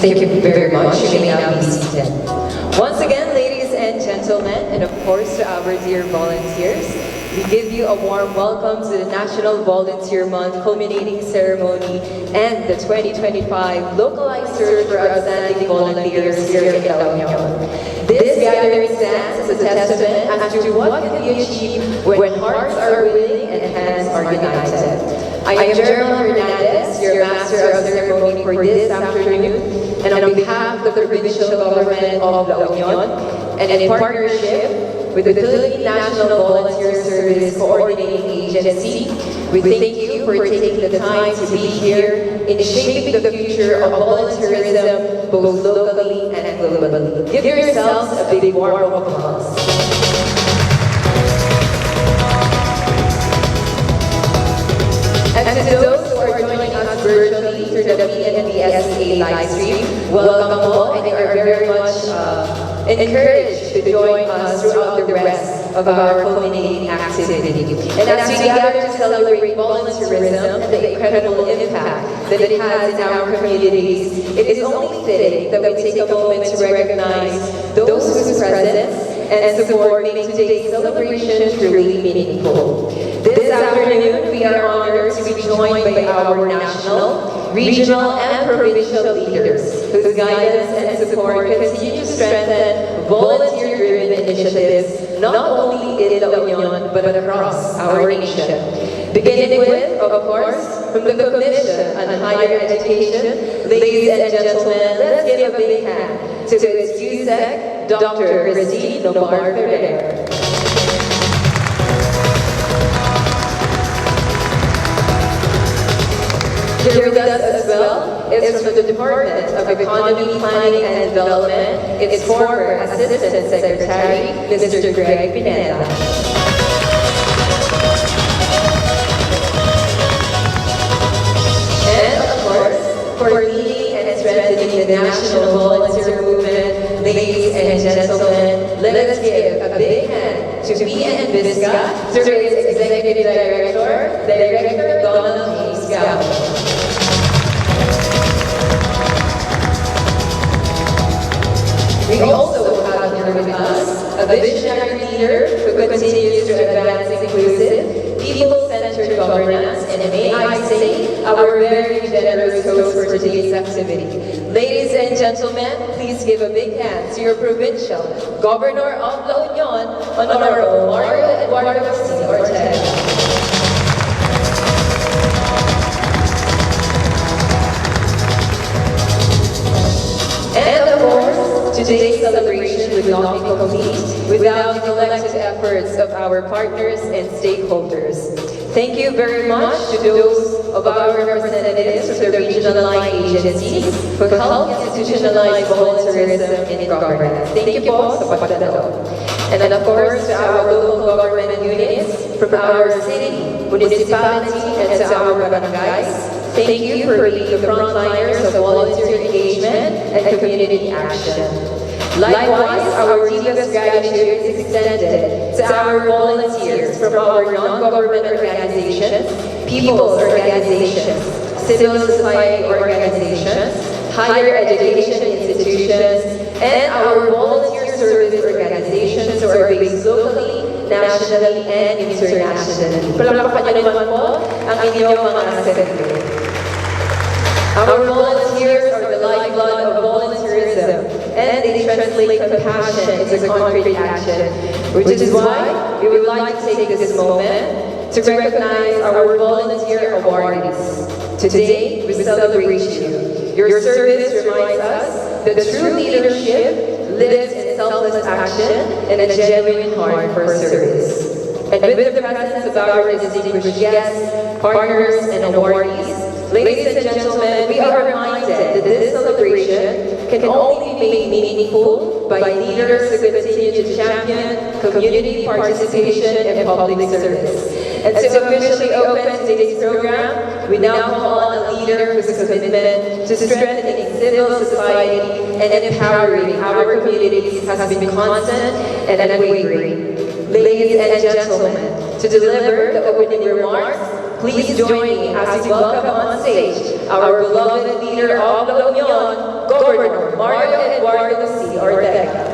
Thank you very much. You may now be seated. Once again, ladies and gentlemen, and of course to our dear volunteers, we give you a warm welcome to the National Volunteer Month culminating ceremony and the 2025 Localized Search for Outstanding Volunteers here in La Union. This gathering stands as a testament as to what can be achieved when hearts are willing and hands are united. I am Gerald Hernandez, your Master of Ceremony for this afternoon, and on behalf of the Provincial Government of La Union, and in partnership with the Philippine National Volunteer Service Coordinating Agency, we thank you for taking the time to be here in shaping the future of volunteerism both locally and globally. Give yourselves a big warm applause. And to those who are joining us virtually through the PNVSCA live stream, welcome all, and you are very much encouraged to join us throughout the rest of our culminating activity. And as we gather to celebrate volunteerism and the incredible impact that it has in our communities, it is only fitting that we take a moment to recognize those whose presence and support make today's celebration truly meaningful. This afternoon, we are honored to be joined by our national, regional, and provincial leaders whose guidance and support continue to strengthen volunteer-driven initiatives not only in La Union but across our nation. Beginning with, of course, from the Commission on Higher Education, ladies and gentlemen, let's give a big hand to its USEC, Dr. Christine Nobar Ferrer. Here with us as well is from the Department of Economy, Planning and Development, its former Assistant Secretary, Mr. Greg Pineda. And of course, for leading and strengthening the national volunteer movement, ladies and gentlemen, let us give a big hand to PNVSCA through its Executive Director Donald James Gao. We also have here with us a visionary leader who continues to advance inclusive, people-centered governance, and may I say, our very generous host for today's activity. Ladies and gentlemen, please give a big hand to your provincial Governor of La Union, Honorable Mario Eduardo C. Ortega. And of course, today's celebration would not be complete without the collective efforts of our partners and stakeholders. Thank you very much to those of our representatives from the regional line agencies who help institutionalize volunteerism in governance. Thank you po sa pagdalo. And then of course, to our local government units from our city, municipality, and to our barangays. Thank you for being the frontliners of volunteer engagement and community action. Likewise, our deepest gratitude is extended to our volunteers from our non-government organizations, people's organizations, civil society organizations, higher education institutions, and our volunteer service organizations who are based locally, nationally, and internationally. Palakpakan niyo naman po ang inyong mga secretary. Our volunteers are the lifeblood of volunteerism, and they translate compassion into concrete action, which is why we would like to take this moment to recognize our volunteer awardees. Today, we celebrate you. Your service reminds us that true leadership lives in selfless action and a genuine heart for service. And with the presence of our distinguished guests, partners, and awardees, ladies and gentlemen, we are reminded that this celebration can only be made meaningful by leaders who continue to champion community participation and public service. And to officially open today's program, we now call on a leader whose commitment to strengthening civil society and empowering our communities has been constant and unwavering. Ladies and gentlemen, to deliver the opening remarks, please join me as we welcome on stage our beloved leader of La Union, Governor Mario Eduardo C. Ortega.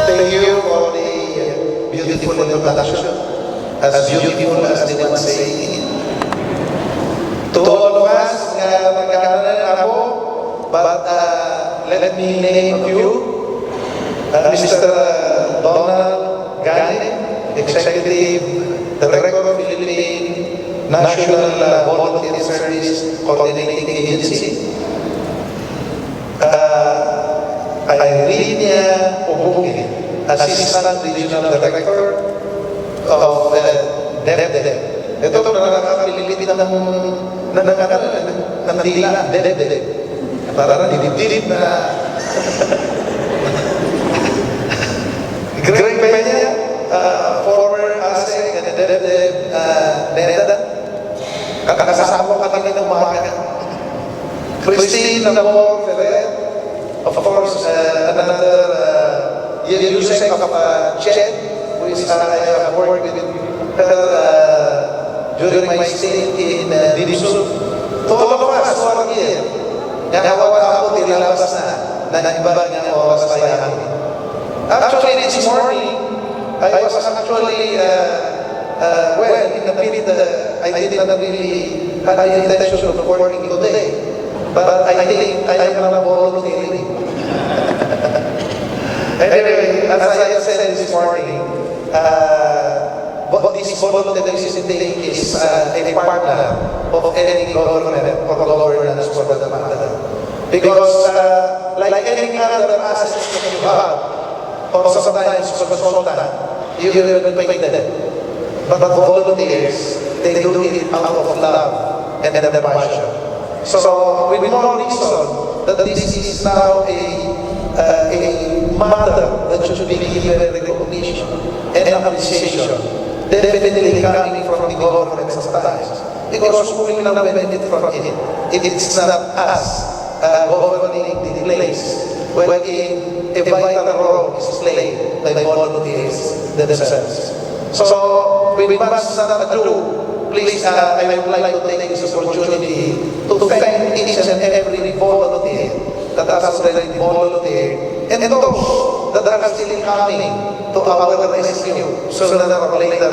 Thank you for the beautiful introduction. As beautiful as they would say. To all of us, magkakaroon ako, but let me name a few. Mr. Donald Gane, Executive Director of Philippine National Volunteer Service Coordinating Agency. Irene Obuke, Assistant Regional Director of DepDep. Ito nakakapilipit ng tila, DepDep. Parang didip na Greg Peña, former ASEC and DepDep Kakasama ka kami ng umaga. Christine Lamor Ferrer, of course, another Yusek of Chet, who is I have worked with her during my stay in Dibsut. To all of us who are here, nakawa ako tinilabas na iba ng oras tayo namin. Actually, this morning, I was actually, well, in a bit, I did not really have the intention of working today. But I think I am not volunteering. Anyway, as I said this morning, this volunteerism is a partner of any government or governance for that matter. Because like any other assets that you have, or sometimes as a consultant, you will pay them. But volunteers, they do it out of love and the passion. So, with more reason that this is now a matter that should be given recognition and appreciation, definitely coming from the government sometimes, because we will not benefit from it. It's not us governing the place wherein a vital role is played by volunteers themselves. So, we must not do. Please, I would like to take this opportunity to thank each and every volunteer that has already volunteered and those that are still coming to our rescue sooner or later.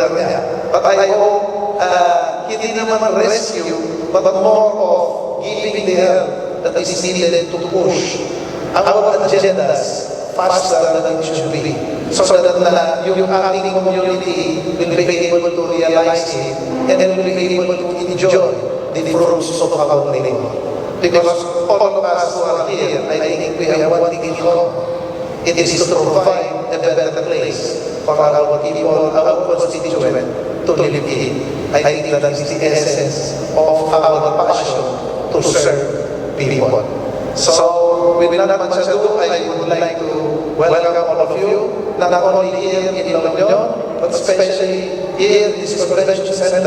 But I hope hindi naman rescue, but more of giving the help that is needed to push our agendas faster than it should be. So that yung ating community will be able to realize it and will be able to enjoy the fruits of our labor. Because all of us who are here, I think we have one thing in common. It is to provide a better place for our people, our constituent to live in. I think that is the essence of our passion to serve people. So, with not much ado, I would like to welcome all of you, not only here in La Union, but especially here in this convention center,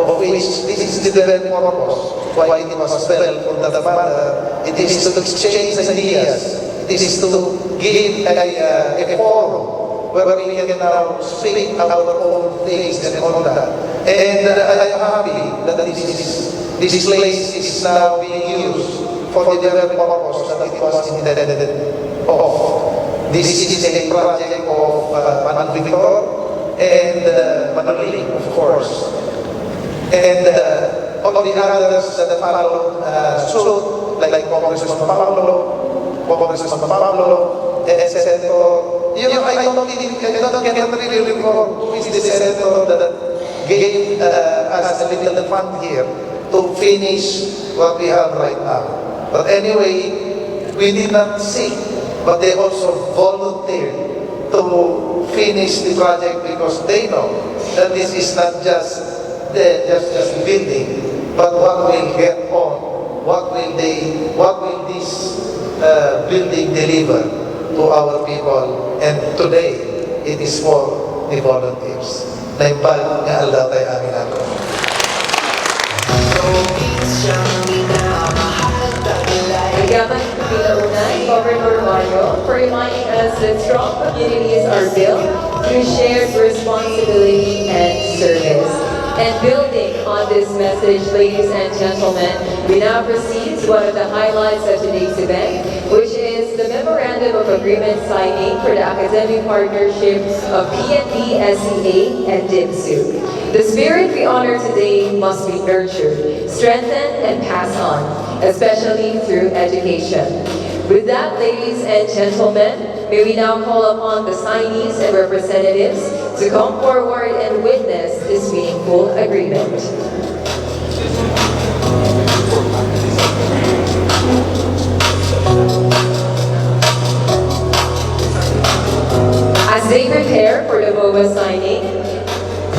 of which this is the very purpose why it was built for that matter. It is to exchange ideas. It is to give a forum where we can now speak our own things and all that. And I am happy that this place is now being used for the very purpose that it was intended of. This is a project of Manuel Victor and Manoli, of course. And all the others that followed suit, like Congressman Pablo, and Senator. You know, I cannot really recall who is the senator that gave us a little fund here to finish what we have right now. But anyway, we did not seek, but they also volunteered to finish the project because they know that this is not just building, but what will get on, what will this building deliver to our people. And today, it is for the volunteers. Naimbal nga Allah tayo amin ako. Yaman Pinaunay, Governor Mario, for reminding us that strong communities are built through shared responsibility and service. And building on this message, ladies and gentlemen, we now proceed to one of the highlights of today's event, which is the Memorandum of Agreement signing for the academic partnership of PNVSCA and DIMSU. The spirit we honor today must be nurtured, strengthened, and passed on, especially through education. With that, ladies and gentlemen, may we now call upon the signees and representatives to come forward and witness this meaningful agreement. As they prepare for the MOA signing,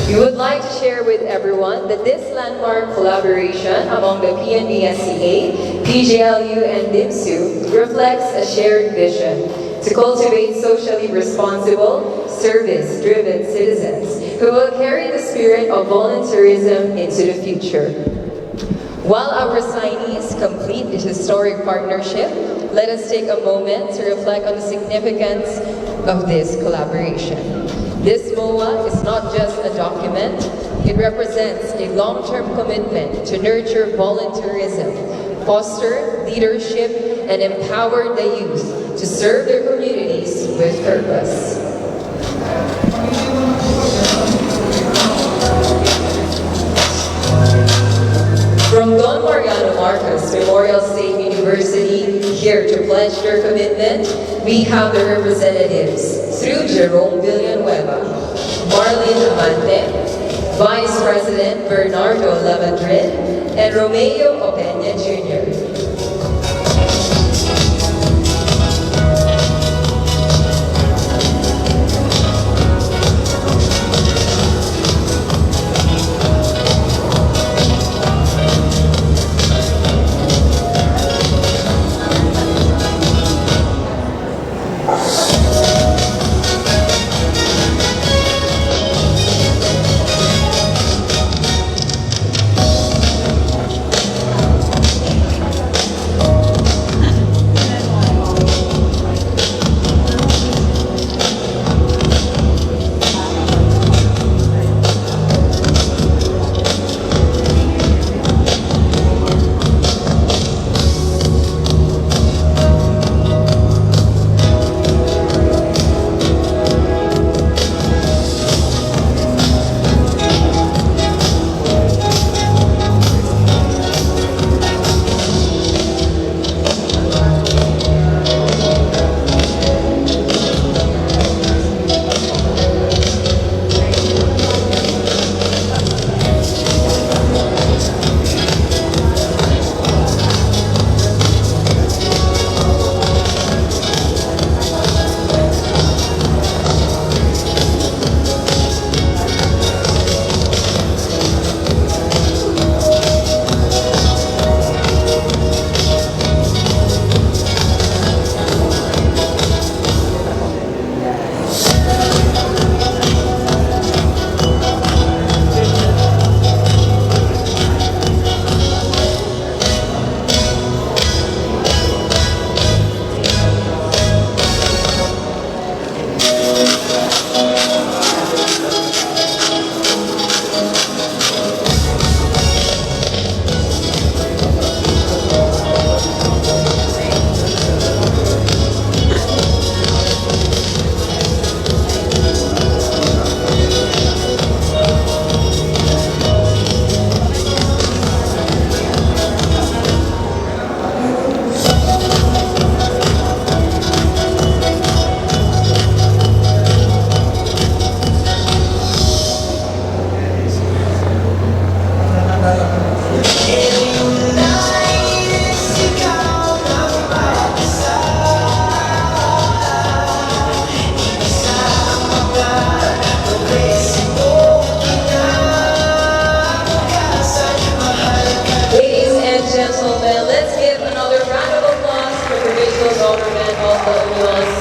we would like to share with everyone that this landmark collaboration among the PNVSCA, PGLU, and DIMSU reflects a shared vision to cultivate socially responsible, service-driven citizens who will carry the spirit of volunteerism into the future. While our signees complete this historic partnership, let us take a moment to reflect on the significance of this collaboration. This MOA is not just a document, it represents a long-term commitment to nurture volunteerism, foster leadership, and empower the youth to serve their communities with purpose. From Don Mariano Marcos Memorial State University, here to pledge their commitment, we have the representatives through Jerome Villanueva, Marlene Amante, Vice President Bernardo Lavandrin, and Romeo Opeña Jr.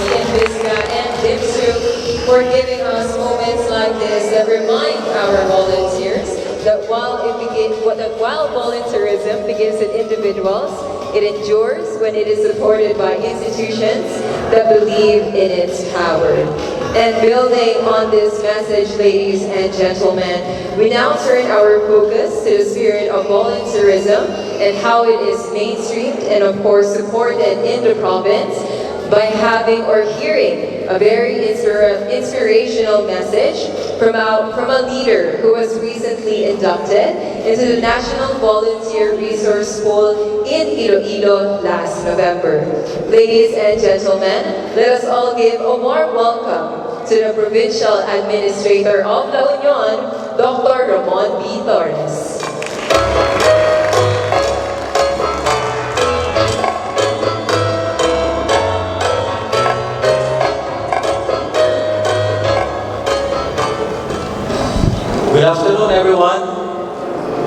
PNVSCA and DIPSU for giving us moments like this that remind our volunteers that while volunteerism begins with individuals, it endures when it is supported by institutions that believe in its power. And building on this message, ladies and gentlemen, we now turn our focus to the spirit of volunteerism and how it is mainstreamed and of course supported in the province by having or hearing a very inspirational message from a leader who was recently inducted into the National Volunteer Resource Pool in Iloilo last November. Ladies and gentlemen, let us all give a warm welcome to the Provincial Administrator of La Union, Dr. Ramon B. Torres. Good afternoon, everyone.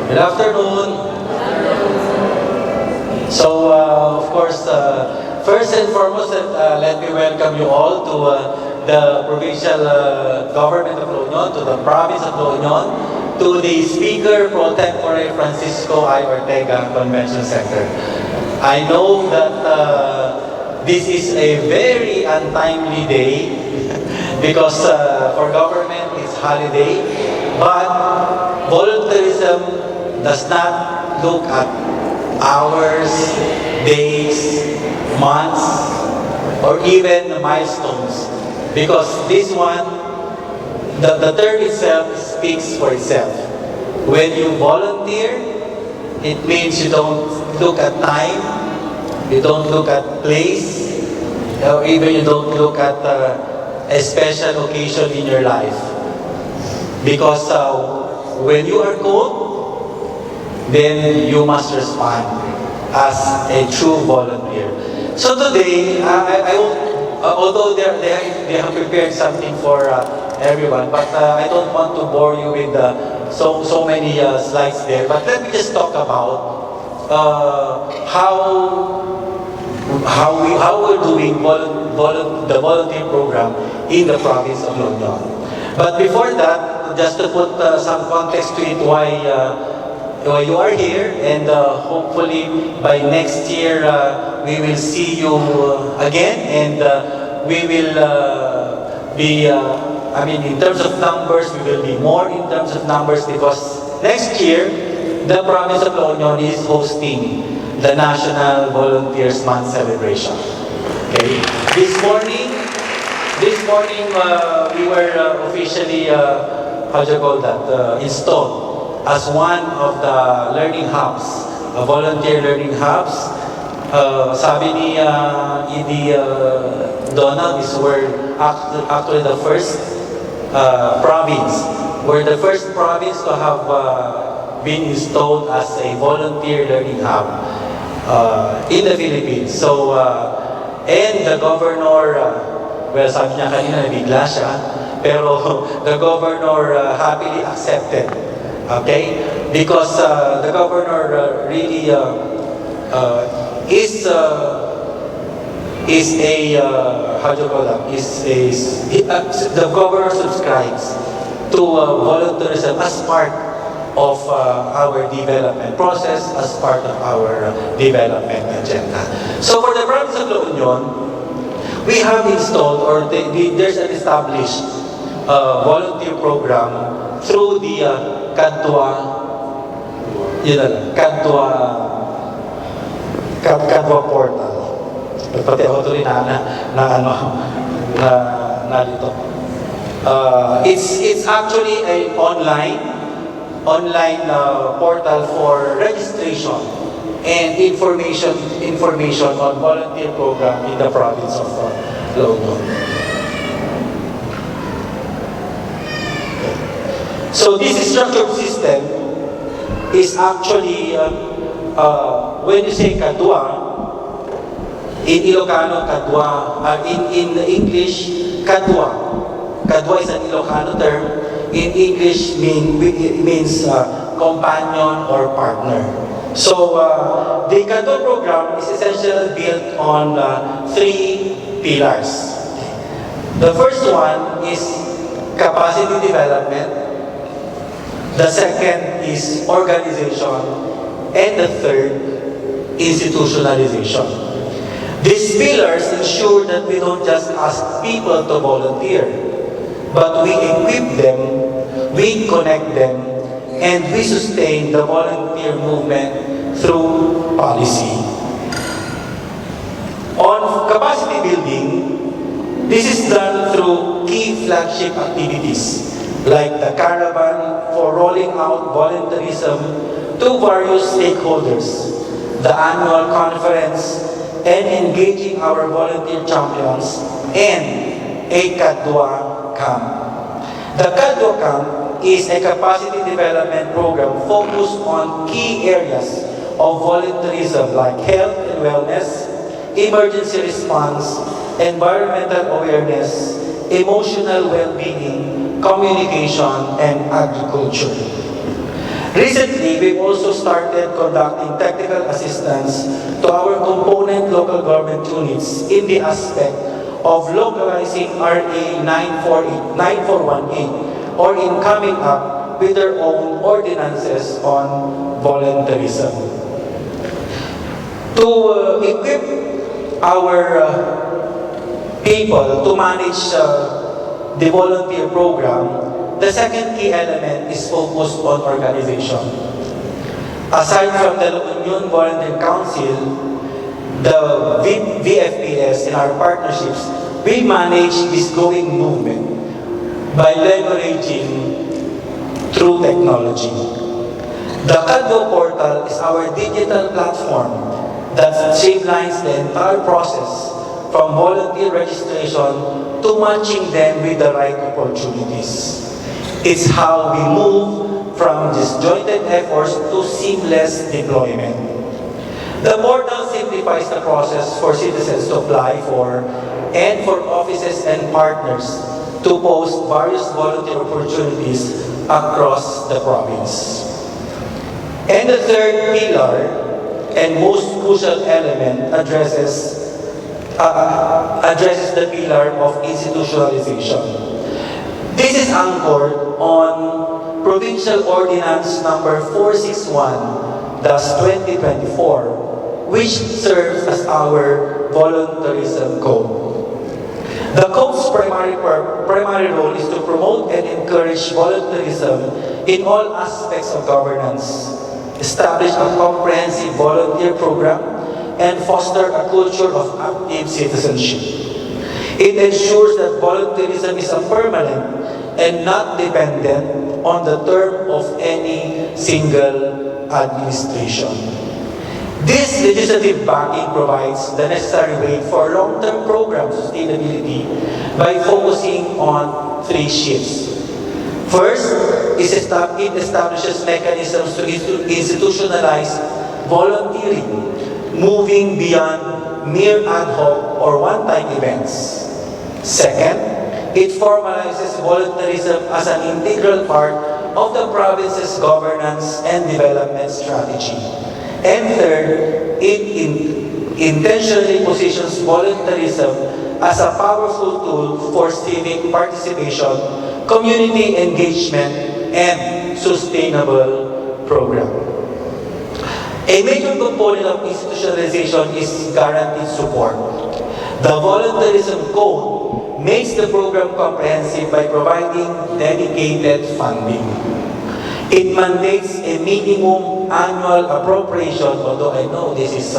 Good afternoon. So, of course, first and foremost, let me welcome you all to the provincial government of La Union, to the province of La Union, to the Speaker Pro Tempore Francisco I. Ortega Convention Center. I know that this is a very untimely day because for government it's holiday, but volunteerism does not look at hours, days, months, or even milestones. Because this one, the term itself speaks for itself. When you volunteer, it means you don't look at time, you don't look at place, or even you don't look at a special occasion in your life. Because when you are called, then you must respond as a true volunteer. So today, I won't, although they have prepared something for everyone, but I don't want to bore you with so many slides there. But let me just talk about how we're doing the volunteer program in the province of La Union. But before that, just to put some context to it, why you are here, and hopefully by next year we will see you again, and we will be, I mean, in terms of numbers, we will be more in terms of numbers because next year the province of La Union is hosting the National Volunteers Month celebration. Okay. This morning we were officially, how do you call that, installed as one of the learning hubs, volunteer learning hubs. Sabi ni ED Donald is we're actually the first province. We're the first province to have been installed as a volunteer learning hub in the Philippines. So, and the governor, well, sabi niya kanina, nabigla siya, pero the governor happily accepted. Okay? Because the governor really is a, how do you call that? The governor subscribes to volunteerism as part of our development process, as part of our development agenda. So for the province of La Union, we have installed, or there's an established volunteer program through the Kadwa portal. Pati ako tuloy na dito. It's actually an online portal for registration and information on volunteer program in the province of La Union. So this structured system is actually, when you say Kadwa, in Ilocano, Kadwa, in English, Kadwa. Kadwa is an Ilocano term. In English, it means companion or partner. So the Kadwa program is essentially built on 3 pillars. The first one is capacity development. The second is organization, and the third, institutionalization. These pillars ensure that we don't just ask people to volunteer, but we equip them, we connect them, and we sustain the volunteer movement through policy. On capacity building, this is done through key flagship activities like the caravan for rolling out volunteerism to various stakeholders, the annual conference, and engaging our volunteer champions, and a Kadwa camp. The Kadwa camp is a capacity development program focused on key areas of volunteerism like health and wellness, emergency response, environmental awareness, emotional well-being, communication, and agriculture. Recently, we've also started conducting technical assistance to our component local government units in the aspect of localizing RA 9418 or in coming up with their own ordinances on volunteerism. To equip our people to manage the volunteer program, the second key element is focused on organization. Aside from the La Union Volunteer Council, the VFPS and our partnerships, we manage this growing movement by leveraging through technology. The CADVO portal is our digital platform that streamlines the entire process from volunteer registration to matching them with the right opportunities. It's how we move from disjointed efforts to seamless deployment. The portal simplifies the process for citizens to apply for and for offices and partners to post various volunteer opportunities across the province. And the third pillar and most crucial element addresses the pillar of institutionalization. This is anchored on Provincial Ordinance Number 461-2024, which serves as our volunteerism code. The code's primary role is to promote and encourage volunteerism in all aspects of governance, establish a comprehensive volunteer program, and foster a culture of active citizenship. It ensures that volunteerism is a permanent and not dependent on the term of any single administration. This legislative backing provides the necessary way for long-term program sustainability by focusing on three shifts. First, it establishes mechanisms to institutionalize volunteering, moving beyond mere ad hoc or one-time events. Second, it formalizes volunteerism as an integral part of the province's governance and development strategy. And third, it intentionally positions volunteerism as a powerful tool for civic participation, community engagement, and sustainable program. A major component of institutionalization is guaranteed support. The volunteerism code makes the program comprehensive by providing dedicated funding. It mandates a minimum annual appropriation, although I know this is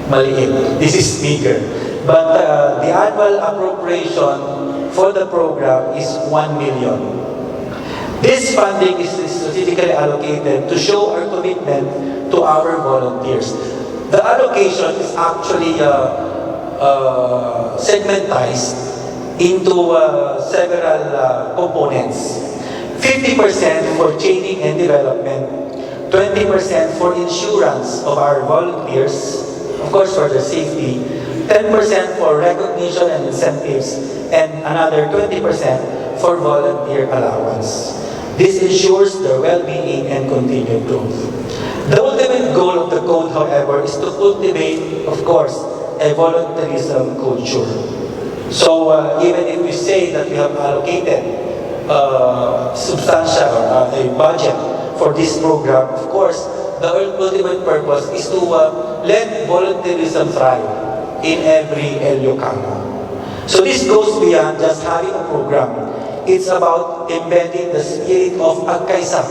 maliit, this is bigger. But the annual appropriation for the program is 1 million. This funding is strategically allocated to show our commitment to our volunteers. The allocation is actually segmentized into several components. 50% for training and development, 20% for insurance of our volunteers, of course for their safety, 10% for recognition and incentives, and another 20% for volunteer allowance. This ensures their well-being and continued growth. The ultimate goal of the code, however, is to cultivate, of course, a volunteerism culture. So even if we say that we have allocated substantial a budget for this program, of course, the ultimate purpose is to let volunteerism thrive in every Ilocano. So this goes beyond just having a program. It's about embedding the spirit of agkaisa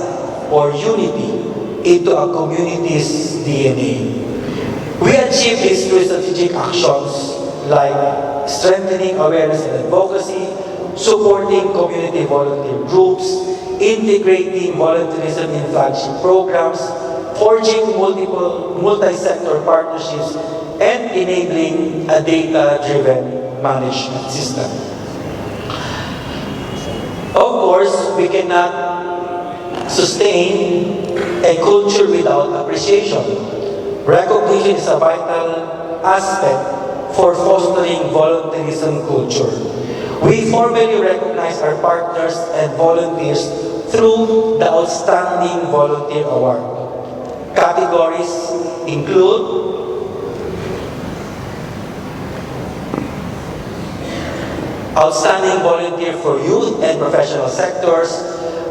or unity into a community's DNA. We achieve this through strategic actions like strengthening awareness and advocacy, supporting community volunteer groups, integrating volunteerism in flagship programs, forging multi-sector partnerships, and enabling a data-driven management system. Of course, we cannot sustain a culture without appreciation. Recognition is a vital aspect for fostering volunteerism culture. We formally recognize our partners and volunteers through the Outstanding Volunteer Award. Categories include Outstanding Volunteer for Youth and Professional Sectors,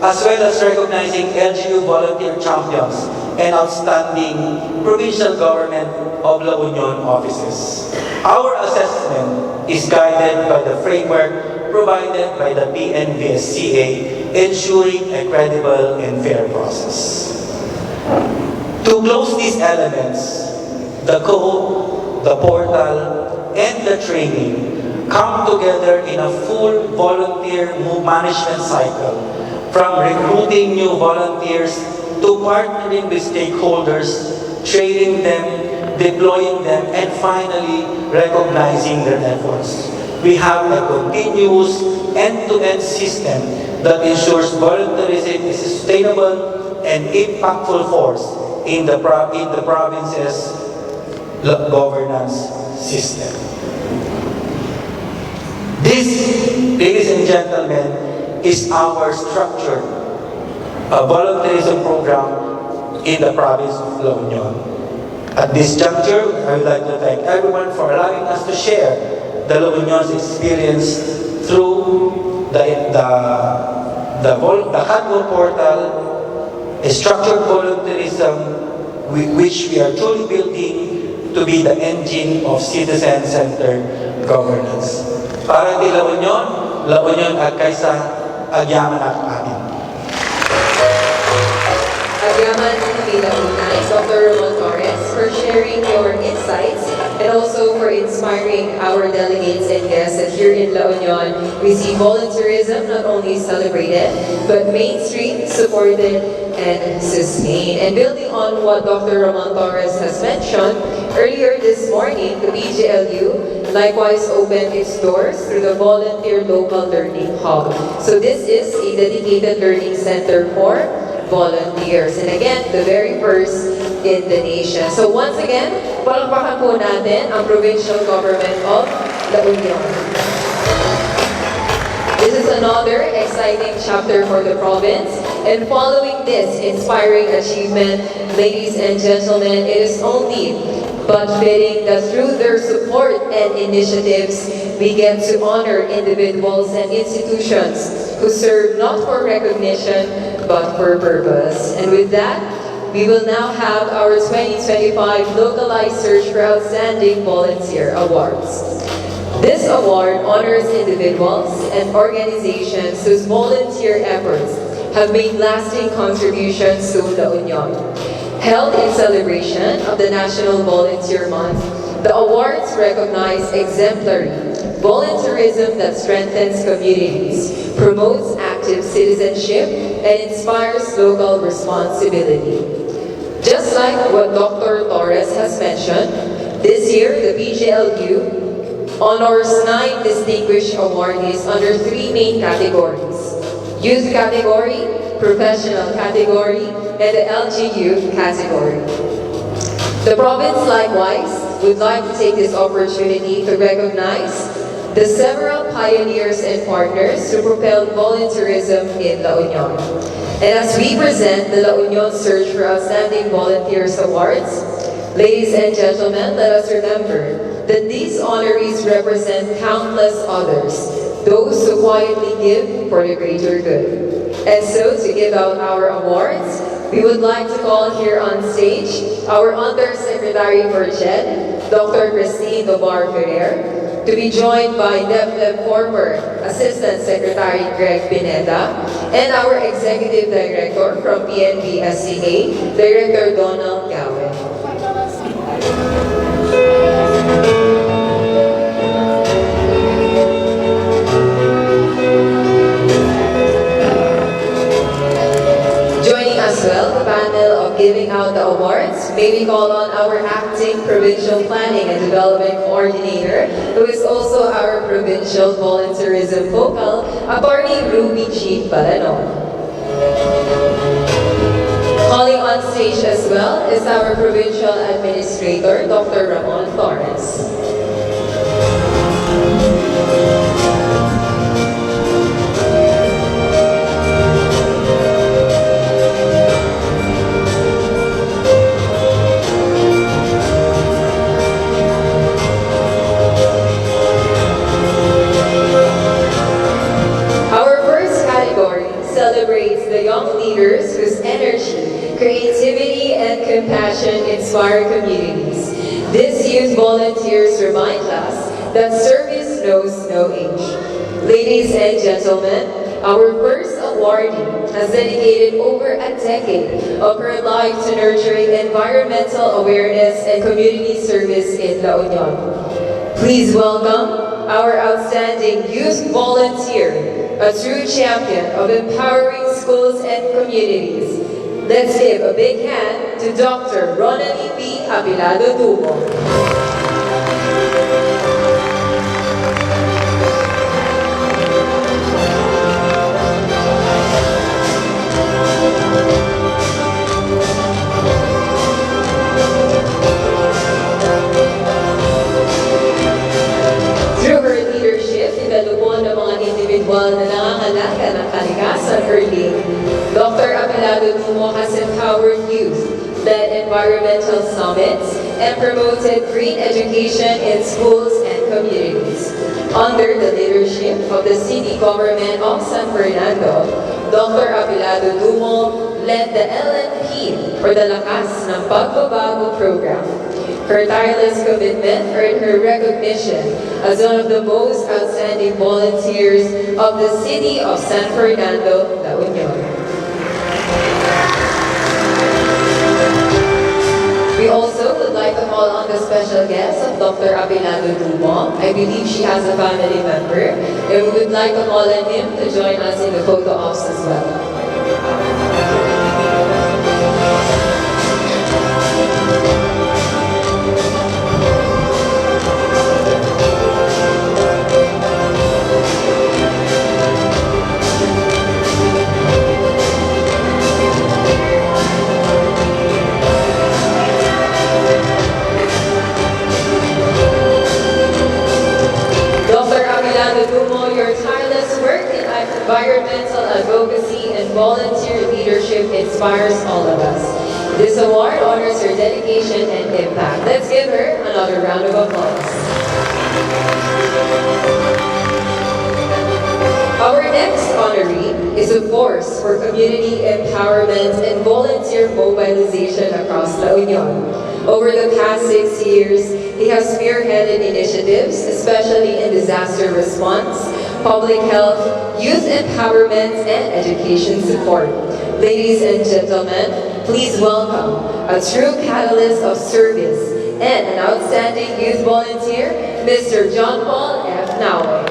as well as recognizing LGU volunteer champions and outstanding provincial government of La Union offices. Our assessment is guided by the framework provided by the PNVSCA, ensuring a credible and fair process. To close these elements, the code, the portal, and the training come together in a full volunteer management cycle, from recruiting new volunteers to partnering with stakeholders, training them, deploying them, and finally recognizing their efforts. We have a continuous end-to-end system that ensures volunteerism is a sustainable and impactful force in the province's governance system. This, ladies and gentlemen, is our structured volunteerism program in the province of La Union. At this juncture, I would like to thank everyone for allowing us to share the La Union's experience through the Hardware Portal, a structured volunteerism which we are truly building to be the engine of citizen-centered governance. Para kay La Union at kaysa agyaman at amin. Agyaman Pinaunays, Dr. Ramon Torres, for sharing your insights and also for inspiring our delegates and guests that here in La Union, we see volunteerism not only celebrated, but mainstream, supported, and sustained. And building on what Dr. Ramon Torres has mentioned, earlier this morning, the PGLU likewise opened its doors through the Volunteer Local Learning Hub. So this is a dedicated learning center for volunteers. And again, the very first in the nation. So once again, palakpakan po natin ang provincial government of La Union. This is another exciting chapter for the province. And following this inspiring achievement, ladies and gentlemen, it is only but fitting that through their support and initiatives, we get to honor individuals and institutions who serve not for recognition, but for purpose. And with that, we will now have our 2025 Localized Search for Outstanding Volunteer Awards. This award honors individuals and organizations whose volunteer efforts have made lasting contributions to La Union. Held in celebration of the National Volunteer Month, the awards recognize exemplary volunteerism that strengthens communities, promotes active citizenship, and inspires local responsibility. Just like what Dr. Torres has mentioned, this year the PGLU honors 9 distinguished awardees under 3 main categories: youth category, professional category, and the LGU category. The province likewise would like to take this opportunity to recognize the several pioneers and partners who propelled volunteerism in La Union. And as we present the La Union Search for Outstanding Volunteers Awards, ladies and gentlemen, let us remember that these honorees represent countless others, those who quietly give for the greater good. And so, to give out our awards, we would like to call here on stage our Undersecretary for JED, Dr. Christine Dobar Ferrer, to be joined by DepEd former Assistant Secretary Greg Pineda, and our Executive Director from PNVSCA, Director Donald Gowen. As well, the panel of giving out the awards, may we call on our acting provincial planning and development coordinator, who is also our provincial volunteerism focal, Attorney Ruby G. Balanon. Calling on stage as well is our provincial administrator, Dr. Ramon Torres. Celebrates the compassion inspire communities. These youth volunteers remind us that service knows no age. Ladies and gentlemen, our first awardee has dedicated over a decade of her life to nurturing environmental awareness and community service in La Union. Please welcome our outstanding youth volunteer, a true champion of empowering schools and communities. Let's give a big hand to Dr. Ronnie B. Abilado Dumo. Individual na nangangalaga ng kalikasan early, Dr. Abilado Dumo has empowered youth, led environmental summits, and promoted green education in schools and communities. Under the leadership of the city government of San Fernando, Dr. Abilado Dumo led the LNP or the Lakas ng Pagbabago program. Her tireless commitment earned her recognition as one of the most outstanding volunteers of the city of San Fernando, La Union. We also would like to call on the special guest of Dr. Abilado Dumo. I believe she has a family member, and we would like to call on him to join us in the photo ops as well. Your tireless work in environmental advocacy and volunteer leadership inspires all of us. This award honors her dedication and impact. Let's give her another round of applause. Our next honoree is a force for community empowerment and volunteer mobilization across La Union. Over the past 6 years, he has spearheaded initiatives, especially in disaster response, public health, youth empowerment, and education support. Ladies and gentlemen, please welcome a true catalyst of service and an outstanding youth volunteer, Mr. John Paul F. Naue.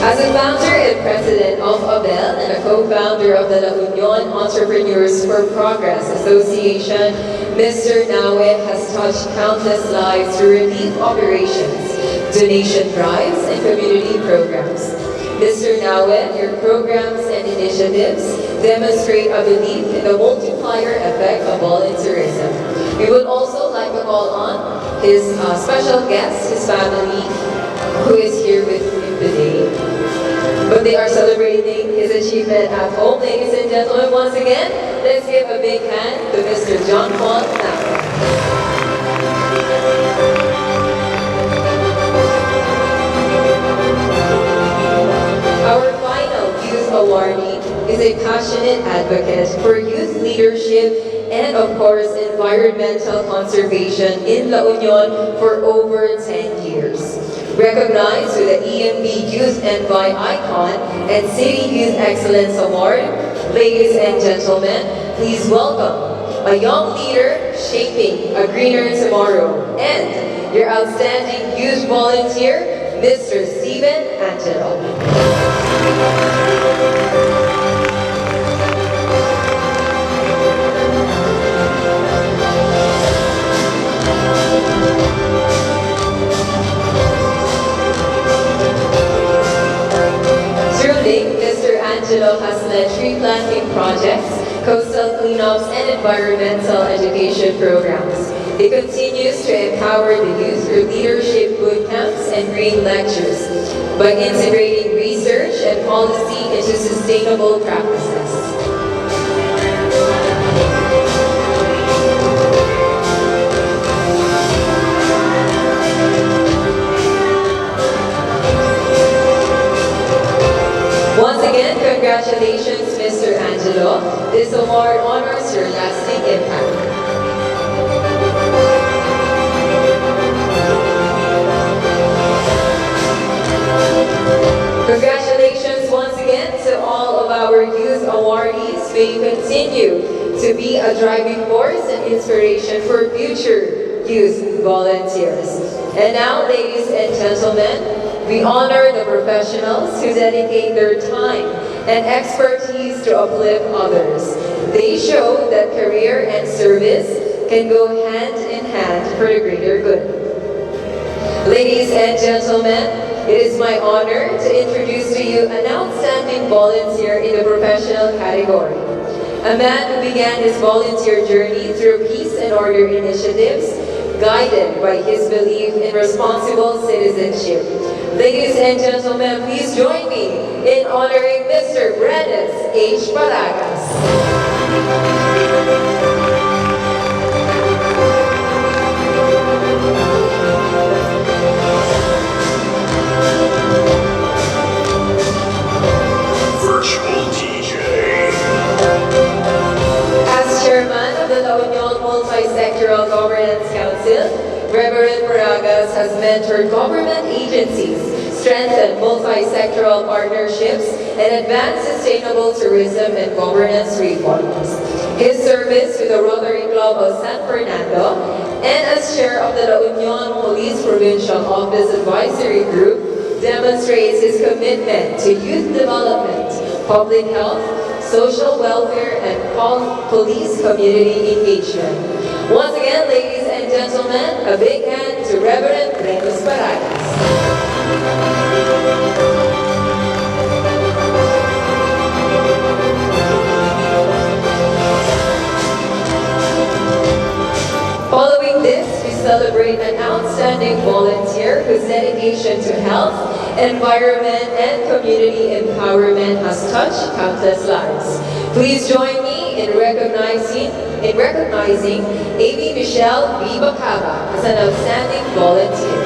As a founder and president of ABEL and a co-founder of the La Union Entrepreneurs for Progress Association, Mr. Naue has touched countless lives through relief operations, donation drives, and community programs. Mr. Naue, your programs and initiatives demonstrate a belief in the multiplier effect of volunteerism. We would also like to call on his special guest, his family, who is here with him today. But they are celebrating his achievement at home. Ladies and gentlemen, once again, let's give a big hand to Mr. John Paul Naue. Our final youth awardee is a passionate advocate for youth leadership and, of course, environmental conservation in La Union for over 10 years. Recognized with the EMB Youth Envy Icon and City Youth Excellence Award, ladies and gentlemen, please welcome a young leader shaping a greener tomorrow and your outstanding youth volunteer, Mr. Steven Angelo. Mr. Angelo has led tree planting projects, coastal cleanups, and environmental education programs. He continues to empower the youth through leadership boot camps and green lectures by integrating research and policy into sustainable practices. Congratulations, Mr. Angelo. This award honors your lasting impact. Congratulations once again to all of our youth awardees. May you continue to be a driving force and inspiration for future youth volunteers. And now, ladies and gentlemen, we honor the professionals who dedicate their time and expertise to uplift others. They show that career and service can go hand in hand for the greater good. Ladies and gentlemen, it is my honor to introduce to you an outstanding volunteer in the professional category. A man who began his volunteer journey through peace and order initiatives, guided by his belief in responsible citizenship. Ladies and gentlemen, please join me in honoring Mr. Brenes H. Paragas. Virtual DJ. As chairman of the La Union Multi-Sectoral Governance Council, Reverend Paragas has mentored government agencies, strengthened multi-sectoral partnerships, and advanced sustainable tourism and governance reforms. His service with the Rotary Club of San Fernando and as chair of the La Union Police Provincial Office Advisory Group demonstrates his commitment to youth development, public health, social welfare, and police community engagement. Once again, ladies and gentlemen, a big hand to Reverend Brenes Paragas. Following this, we celebrate an outstanding volunteer whose dedication to health, environment, and community empowerment has touched countless lives. Please join me in recognizing Amy Michelle B. Bacaba as an outstanding volunteer.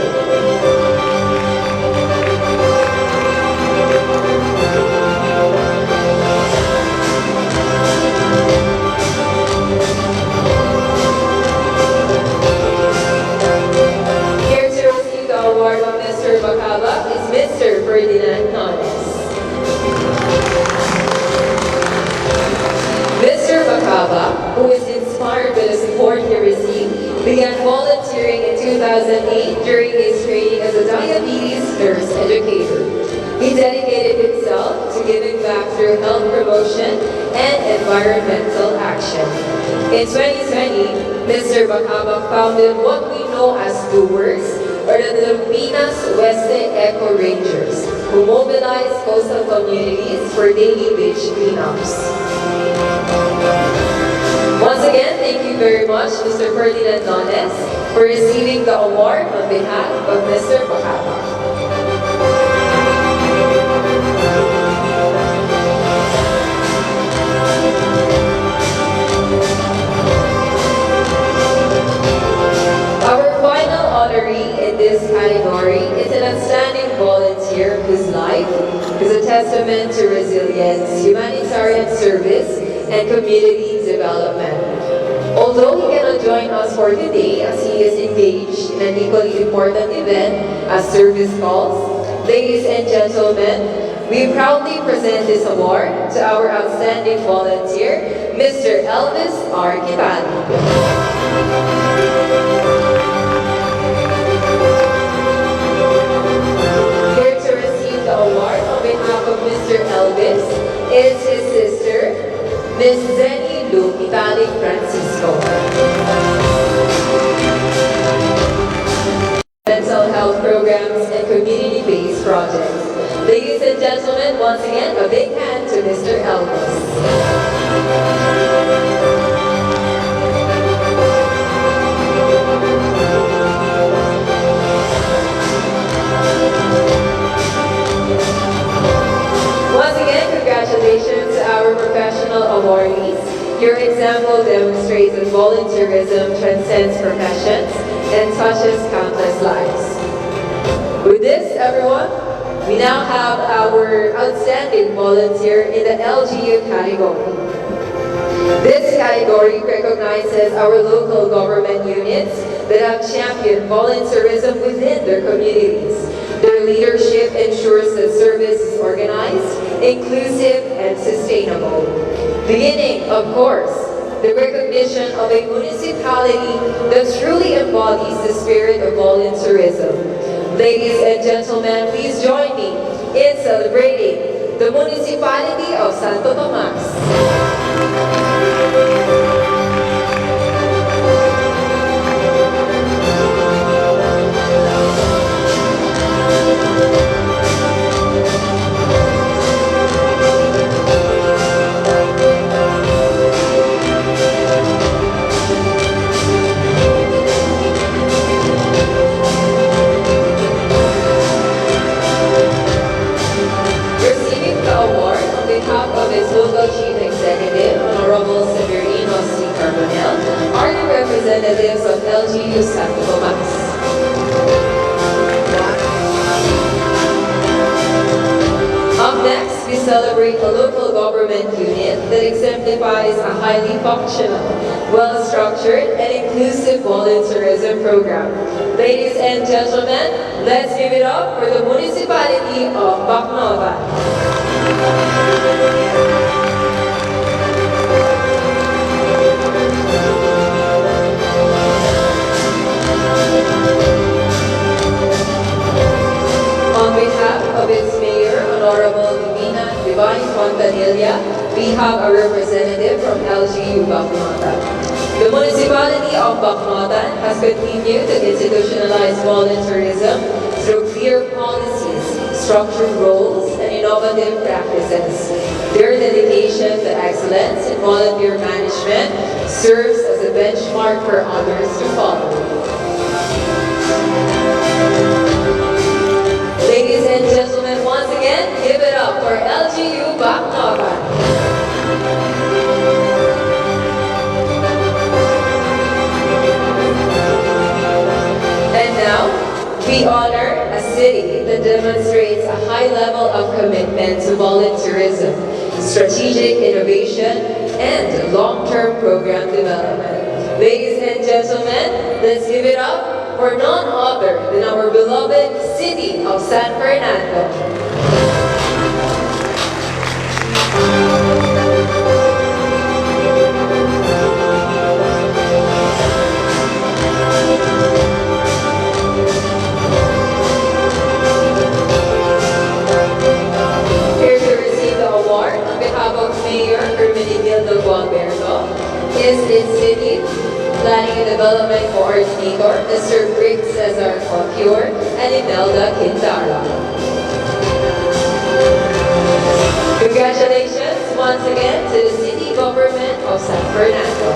Award of Mr. Bacaba is Mr. Ferdinand Nones. Mr. Bacaba, who is inspired by the support he received, began volunteering in 2008 during his training as a diabetes nurse educator. He dedicated himself to giving back through health promotion and environmental action. In 2020, Mr. Bacaba founded what we know as Doers, or the Filipinas Weste Eco Rangers, who mobilize coastal communities for daily beach cleanups. Once again, thank you very much, Mr. Ferdinand Nones, for receiving the award on behalf of Mr. Bacaba. In this category is an outstanding volunteer whose life is a testament to resilience, humanitarian service, and community development. Although he cannot join us for today as he is engaged in an equally important event as service calls, ladies and gentlemen, we proudly present this award to our outstanding volunteer, Mr. Elvis R. Kibani. Award on behalf of Mr. Elvis is his sister, Miss Zenny Lu Italic Francisco. Mental health programs and community-based projects. Ladies and gentlemen, once again, a big hand to Mr. Elvis. Congratulations to our professional awardees. Your example demonstrates that volunteerism transcends professions and touches countless lives. With this, everyone, we now have our outstanding volunteer in the LGU category. This category recognizes our local government units that have championed volunteerism within their communities. Their leadership ensures that service is organized, inclusive, and sustainable. Beginning, of course, the recognition of a municipality that truly embodies the spirit of volunteerism. Ladies and gentlemen, please join me in celebrating the municipality of Santo Tomas. Receiving the award on behalf of its local chief executive, Honorable Severino C. Carbonell, are the representatives of LGU Santo Tomas. Up next, we celebrate a local government unit that exemplifies a highly functional, well-structured, and inclusive volunteerism program. Ladies and gentlemen, let's give it up for the municipality of Bacnovan. On behalf of its mayor, Honorable Divine Fontanilla, we have a representative from LGU Bacnotan. The municipality of Bacnotan has continued to institutionalize volunteerism through clear policies, structured roles, and innovative practices. Their dedication to excellence in volunteer management serves as a benchmark for others to follow. Ladies and gentlemen, once again, give it up for LGU Bacnotan. And now, we honor a city that demonstrates a high level of commitment to volunteerism, strategic innovation, and long-term program development. Ladies and gentlemen, let's give it up for none other than our beloved city of San Fernando. Here to receive the award on behalf of Mayor Hermenegildo Gualberto is its City Planning and Development Coordinator, Mr. Rick Cesar Colcure, and Imelda Quintara. Congratulations once again to the City Government of San Fernando.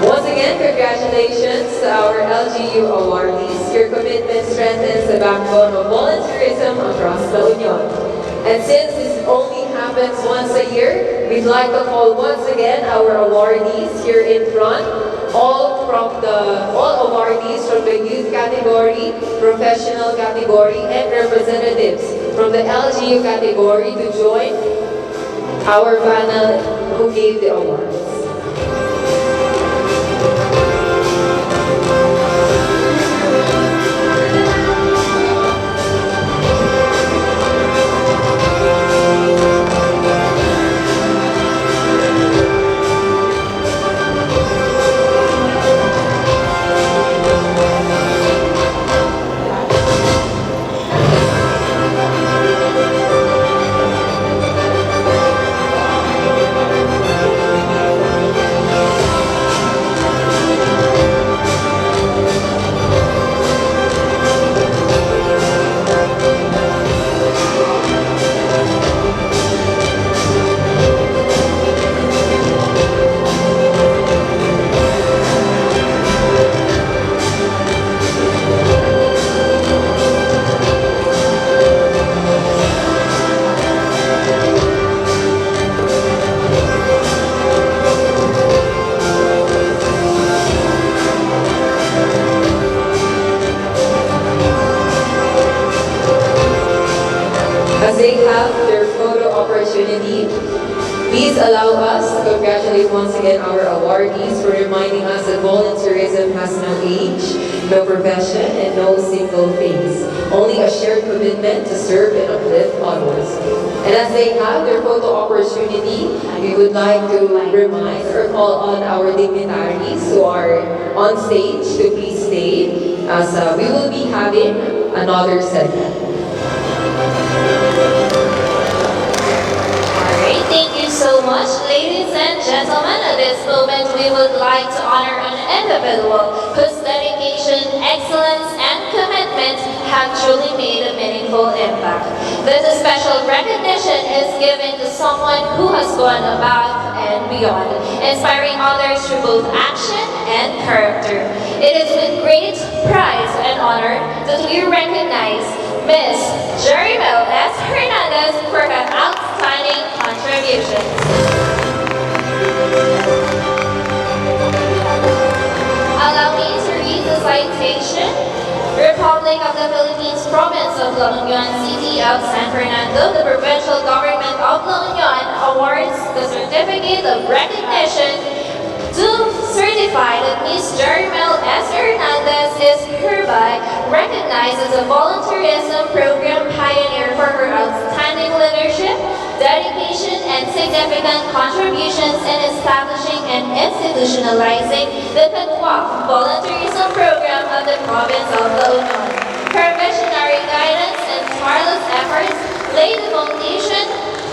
Once again, congratulations to our LGU awardees. Your commitment strengthens the backbone of volunteerism across La Union. And since this only happens once a year, we'd like to call once again our awardees here in front. All awardees from the youth category, professional category, and representatives from the LGU category to join our panel who gave the awards. once again our awardees for reminding us that volunteerism has no age, no profession, and no single phase. Only a shared commitment to serve and uplift others. And as they have their photo opportunity, we would like to remind or call on our dignitaries who are on stage to please stay as we will be having another segment. Alright, thank you so much, ladies and gentlemen. At this moment, we would like to honor an individual whose dedication, excellence, and commitment have truly made a meaningful impact. This special recognition is given to someone who has gone above and beyond, inspiring others through both action and character. It is with great pride and honor that we recognize Miss Jerimel S. Hernandez for her outstanding contributions. Allow me to read the citation. Republic of the Philippines, Province of La Union, City of San Fernando, the Provincial Government of La Union awards the Certificate of Recognition to certify that Ms. Jerimel S. Hernandez is hereby recognized as a volunteerism program pioneer for her outstanding leadership, dedication, and significant contributions in establishing and institutionalizing the Katwak volunteerism program of the province of La Union. Her visionary guidance and tireless efforts laid the foundation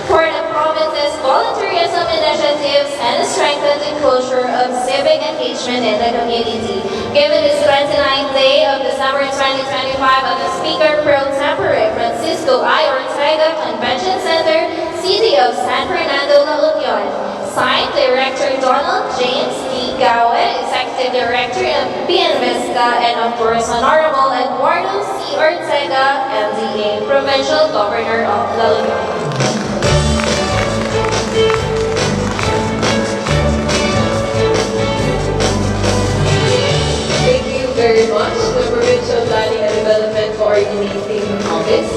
for the province's volunteerism initiatives and strengthened the culture of civic engagement in the community. Given this 29th day of December 2025 at the Speaker Pro Tempore Francisco I. Ortega Convention Center, City of San Fernando, La Union. Signed, Director Donald James D. Gawe, Executive Director of PNVSCA, and of course, Honorable Eduardo C. Ortega, MDA, Provincial Governor of La Union. Thank you very much, the Provincial Planning and Development Coordinating Office,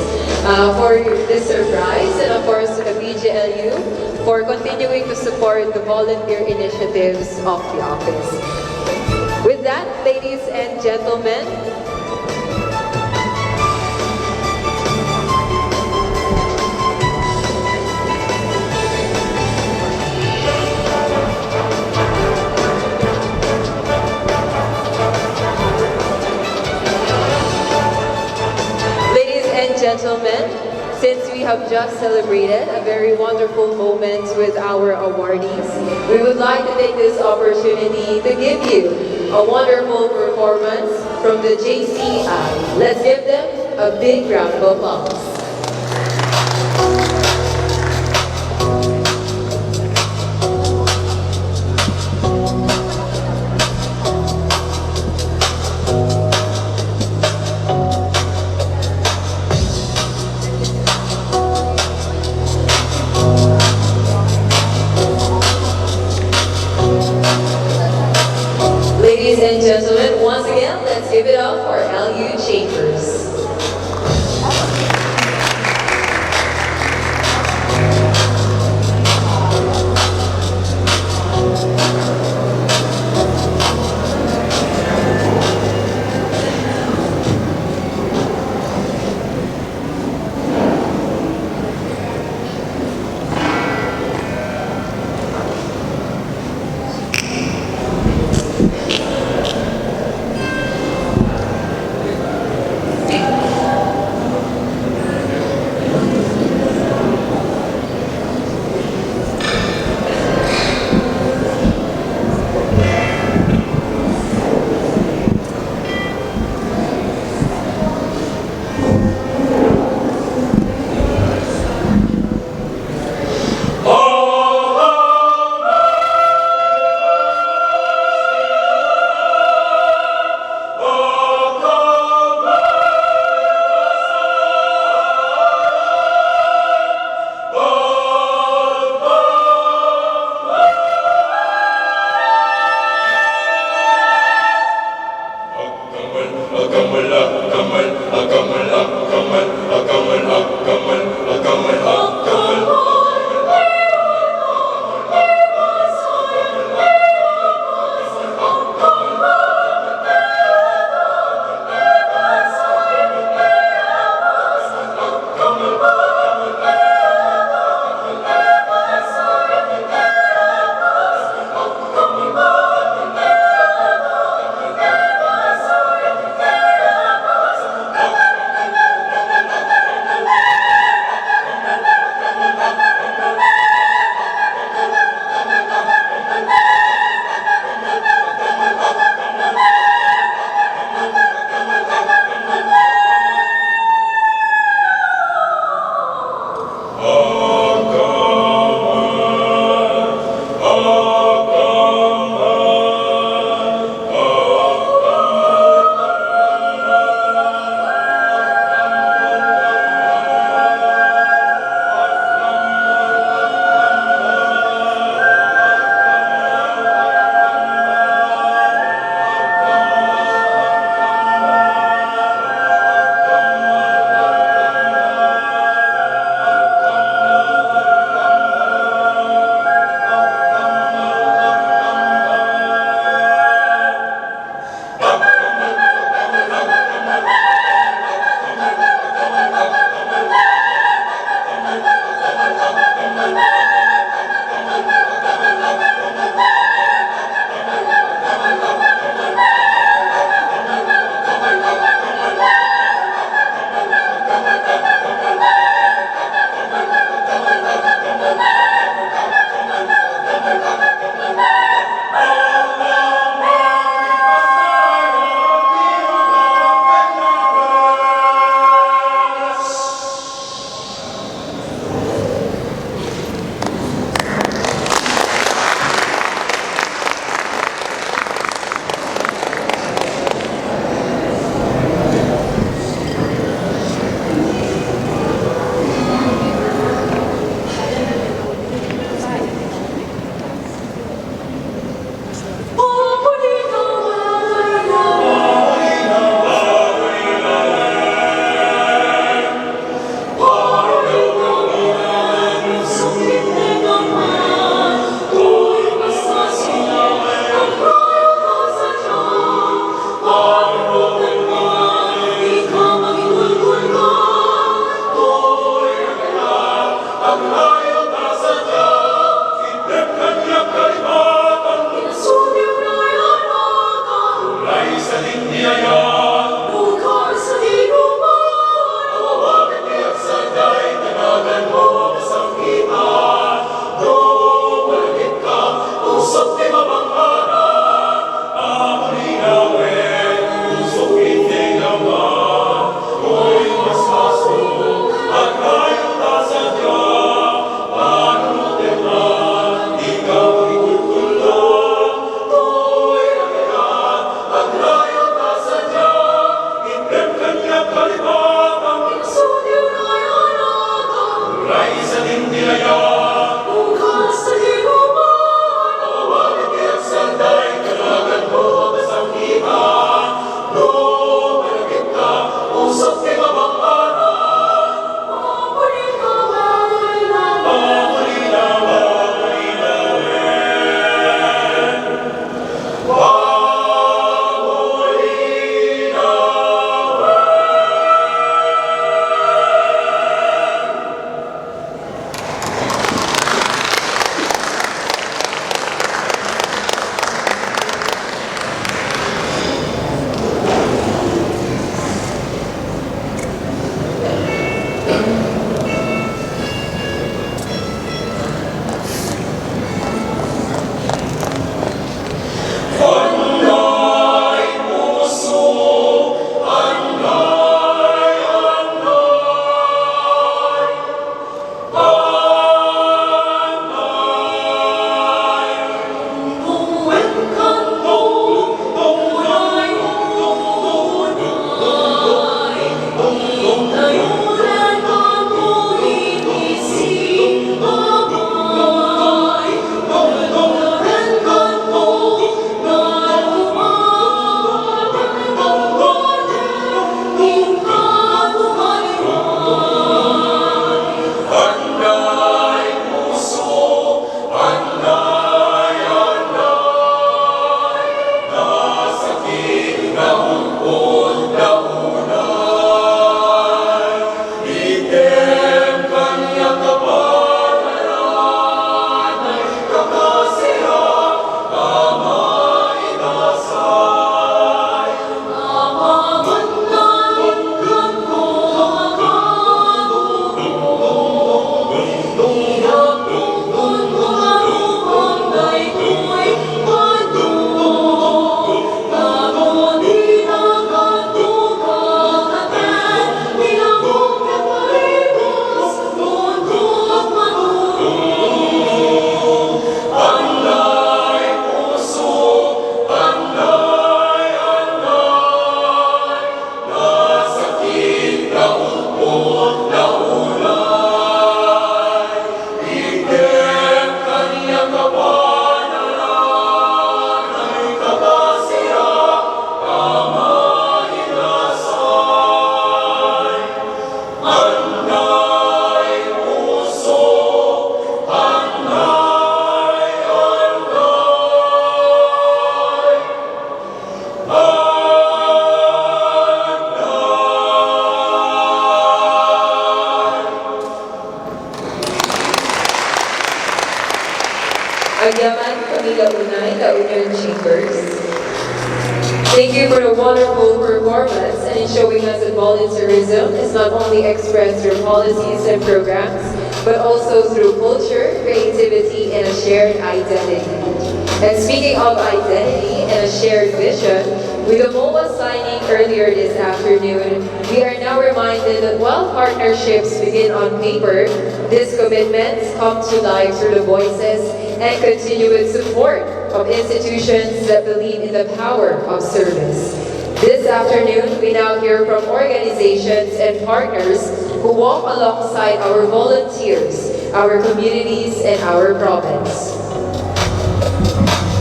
for this surprise, and of course to the BGLU for continuing to support the volunteer initiatives of the office. With that, ladies and gentlemen, gentlemen, since we have just celebrated a very wonderful moment with our awardees, we would like to take this opportunity to give you a wonderful performance from the JCI. Let's give them a big round of applause. Ladies and gentlemen, once again, let's give it up for LU Chambers. La Union Chambers. Thank you for the wonderful performance and in showing us that volunteerism is not only expressed through policies and programs, but also through culture, creativity, and a shared identity. And speaking of identity and a shared vision, with the MOA signing earlier this afternoon, we are now reminded that while partnerships begin on paper, these commitments come to life through the voices and continued support of institutions that believe in the power of service. This afternoon, we now hear from organizations and partners who walk alongside our volunteers, our communities, and our province.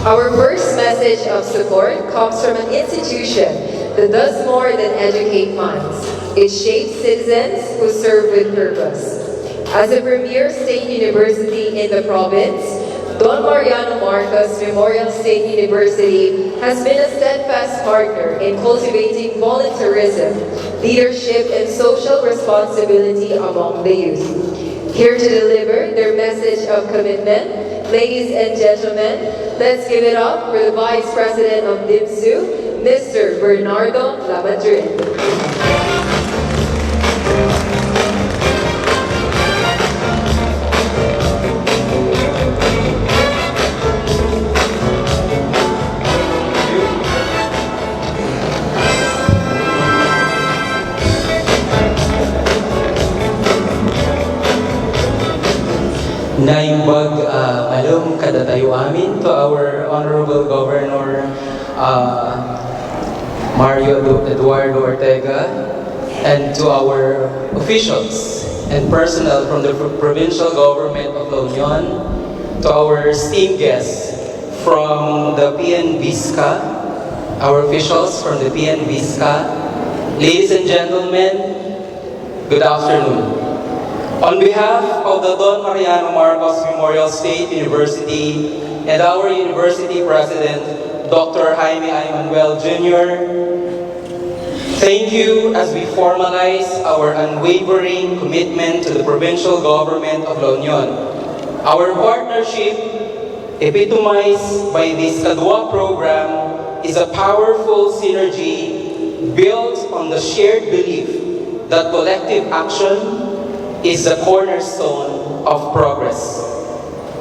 Our first message of support comes from an institution that does more than educate minds. It shapes citizens who serve with purpose. As a premier state university in the province, Don Mariano Marcos Memorial State University has been a steadfast partner in cultivating volunteerism, leadership, and social responsibility among the youth. Here to deliver their message of commitment, ladies and gentlemen, let's give it up for the Vice President of DIPSU, Mr. Bernardo Lamadrid. Naimbag malum kada tayo amin to our Honorable Governor Mario Eduardo Ortega and to our officials and personnel from the provincial government of La Union, to our esteemed guests from the PNVSCA, our officials from the PNVSCA, ladies and gentlemen, good afternoon. On behalf of the Don Mariano Marcos Memorial State University and our University President, Dr. Jaime I. Manuel Jr., thank you as we formalize our unwavering commitment to the provincial government of La Union. Our partnership, epitomized by this Kadwa program, is a powerful synergy built on the shared belief that collective action is the cornerstone of progress.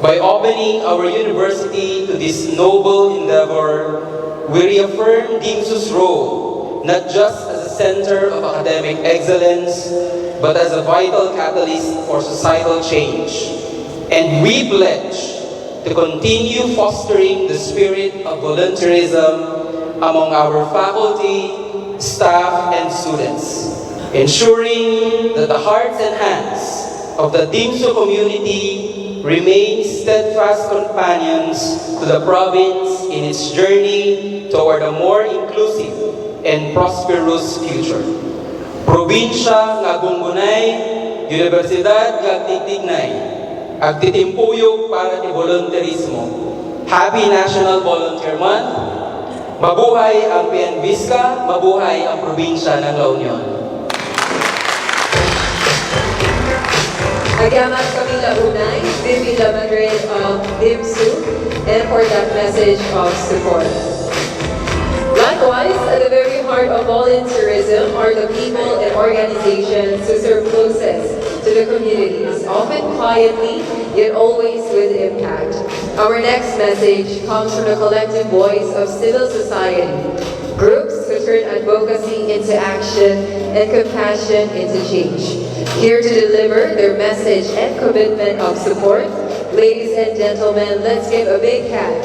By opening our university to this noble endeavor, we reaffirm DIMSU's role not just as a center of academic excellence, but as a vital catalyst for societal change. And we pledge to continue fostering the spirit of volunteerism among our faculty, staff, and students, ensuring that the hearts and hands of the DIMSU community remain steadfast companions to the province in its journey toward a more inclusive and prosperous future. Probinsya nga gunggunay, Universidad nga tigtignay, agtitimpuyog para ti volunteerismo. Happy National Volunteer Month! Mabuhay ang PNVSCA, mabuhay ang probinsya ng La Union. Agamat kami launay, Vivi Lamadrid of DIPSU, and for that message of support. Likewise, at the very heart of volunteerism are the people and organizations who serve closest to the communities, often quietly, yet always with impact. Our next message comes from the collective voice of civil society, groups who turn advocacy into action and compassion into change. Here to deliver their message and commitment of support, ladies and gentlemen, let's give a big hand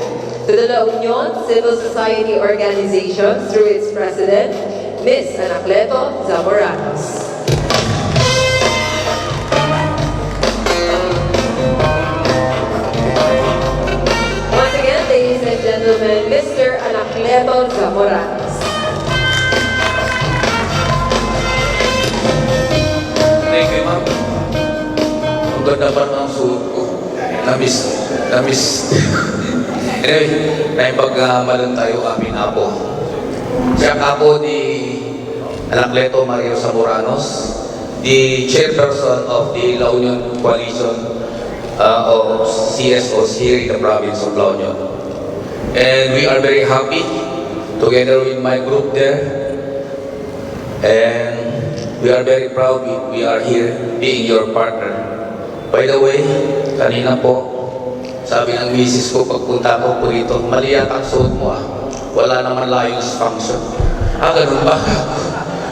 to the La Union Civil Society Organization through its president, Ms. Anacleto Zamoranos. Once again, ladies and gentlemen, Mr. Anacleto Zamoranos. Thank you, ma'am. Ang ganda pa ng suot ko. Namiss. Anyway, naipagmalan tayo kami apo. Siya apo ni Anacleto Mario Zamoranos, the chairperson of the La Union Coalition of CSOs here in the province of La Union. And we are very happy together with my group there. And we are very proud we are here being your partner. By the way, kanina po, sabi ng misis ko pagpunta ko po dito, mali yata ang suot mo ah. Wala naman Lions function. Ganun ba?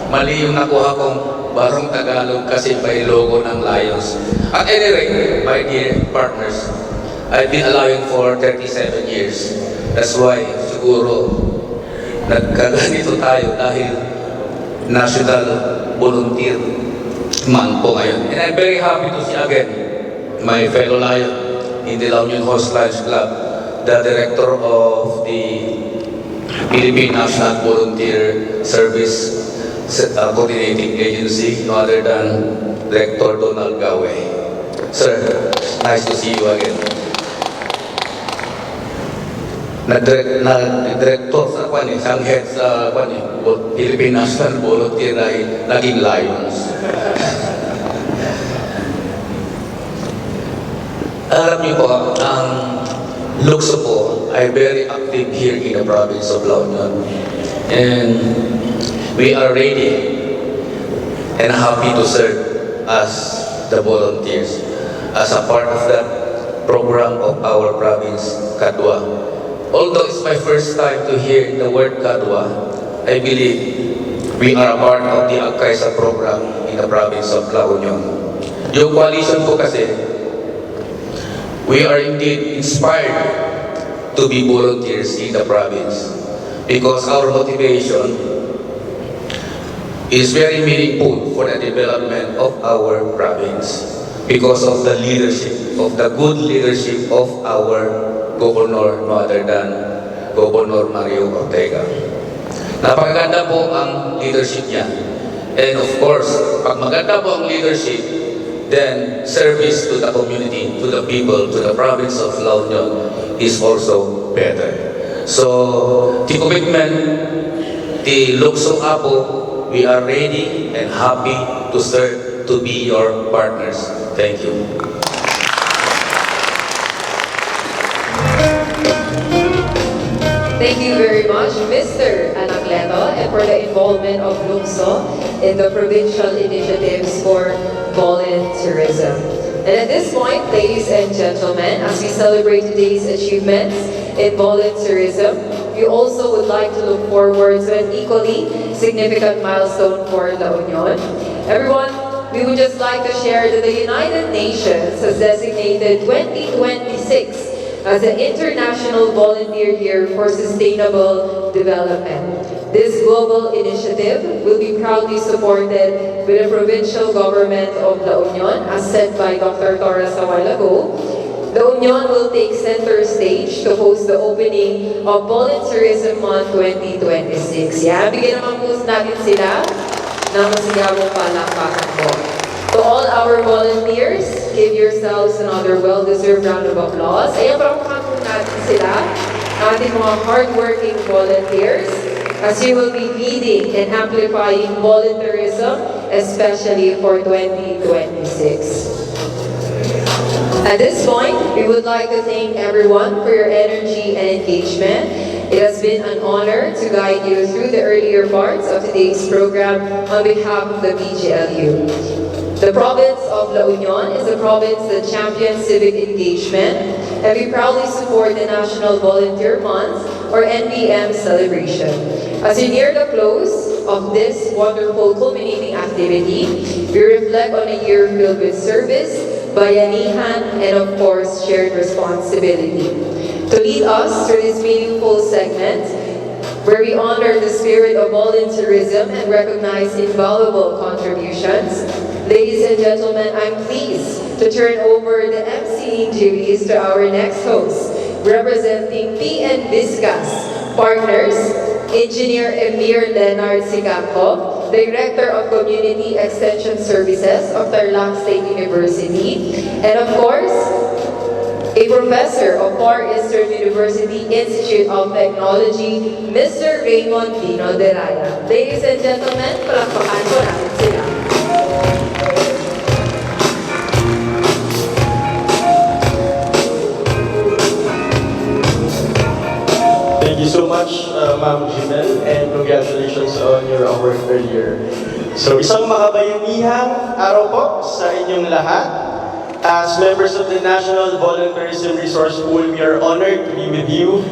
Mali yung nakuha kong barong Tagalog kasi may logo ng Lions. At any rate, my dear partners, I've been a Lion for 37 years. That's why siguro nagkaganito tayo dahil National Volunteer Month po ngayon. And I'm very happy to see again my fellow Lion in the La Union Host Lions Club, the director of the Philippine National Volunteer Service Coordinating Agency, no other than Director Donald Gawe. Sir, nice to see you again. Nag-director sa isang head sa Philippine National Volunteer ay naging Lions. Alam niyo po, ang Lukso po ay very active here in the province of La Union. And we are ready and happy to serve as the volunteers, as a part of that program of our province, Kadwa. Although it's my first time to hear the word Kadwa, I believe we are a part of the Agkaisa program in the province of La Union. Yung coalition po kasi, we are indeed inspired to be volunteers in the province because our motivation is very meaningful for the development of our province because of the leadership, of the good leadership of our governor, no other than Governor Mario Ortega. Napakaganda po ang leadership niya. And of course, pag maganda po ang leadership, then service to the community, to the people, to the province of La Union is also better. So, the commitment, the Lukso Apo, we are ready and happy to serve, to be your partners. Thank you. Thank you very much, Mr. Anacleto, and for the involvement of Lukso in the provincial initiatives for volunteerism. And at this point, ladies and gentlemen, as we celebrate today's achievements in volunteerism, we also would like to look forward to an equally significant milestone for La Union. Everyone, we would just like to share that the United Nations has designated 2026 as the International Volunteer Year for Sustainable Development. This global initiative will be proudly supported with the provincial government of La Union, as said by Dr. Torres a while ago. La Union will take center stage to host the opening of Volunteerism Month 2026. Yan, bigyan naman po natin sila ng masigabong palakpakan po. To all our volunteers, give yourselves another well-deserved round of applause. Ayan, palakpakan po natin sila, ating mga hardworking volunteers, as you will be leading and amplifying volunteerism, especially for 2026. At this point, we would like to thank everyone for your energy and engagement. It has been an honor to guide you through the earlier parts of today's program on behalf of the BGLU. The province of La Union is a province that champions civic engagement, and we proudly support the National Volunteer Month, or NVM celebration. As we near the close of this wonderful culminating activity, we reflect on a year filled with service, bayanihan, and of course, shared responsibility. To lead us through this meaningful segment, where we honor the spirit of volunteerism and recognize invaluable contributions, ladies and gentlemen, I'm pleased to turn over the emceeing duties to our next host, representing PNVSCA's partners, Engineer Emir Leonard Sigaco, Director of Community Extension Services of Tarlac State University, and of course, a professor of Far Eastern University Institute of Technology, Mr. Raymond Pino de Raya. Ladies and gentlemen, palakpakan po natin sila. Thank you so much, Ma'am Jimel, and congratulations on your award earlier. So, isang makabayanihang araw po sa inyong lahat. As members of the National Volunteerism Resource Pool, we are honored to be with you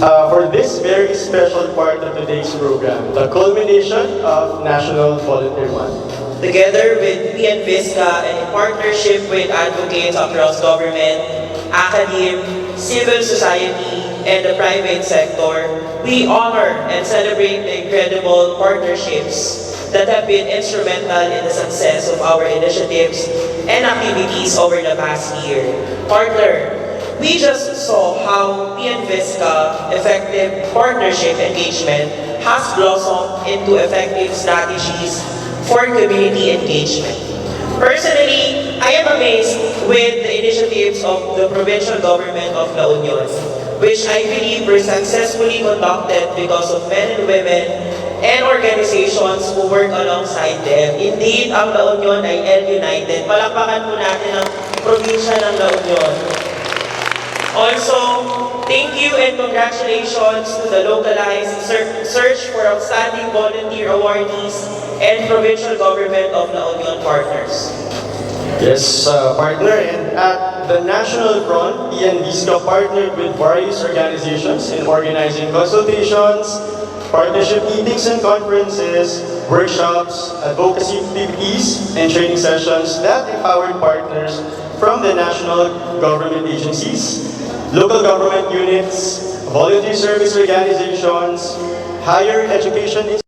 for this very special part of today's program, the culmination of National Volunteer Month. Together with PNVSCA and in partnership with advocates across government, academe, civil society, and the private sector, we honor and celebrate the incredible partnerships that have been instrumental in the success of our initiatives and activities over the past year. Partner, we just saw how PNVSCA effective partnership engagement has blossomed into effective strategies for community engagement. Personally, I am amazed with the initiatives of the provincial government of La Union, which I believe were successfully conducted because of men and women and organizations who work alongside them. Indeed, ang La Union ay L-United. Palakpakan po natin ang probinsya ng La Union. Also, thank you and congratulations to the localized search for outstanding volunteer awardees and provincial government of La Union partners. Yes, partner, and at the national front, PNVSCA partnered with various organizations in organizing consultations, partnership meetings and conferences, workshops, advocacy activities, and training sessions that empowered partners from the national government agencies, local government units, volunteer service organizations, higher education institutions,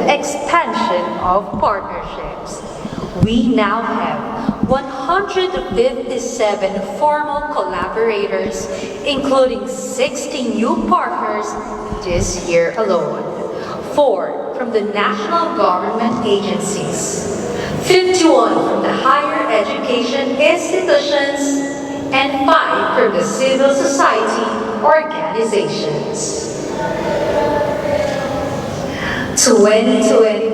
Expansion of partnerships. We now have 157 formal collaborators, including 60 new partners this year alone. 4 from the national government agencies, 51 from the higher education institutions, and 5 from the civil society organizations. 2025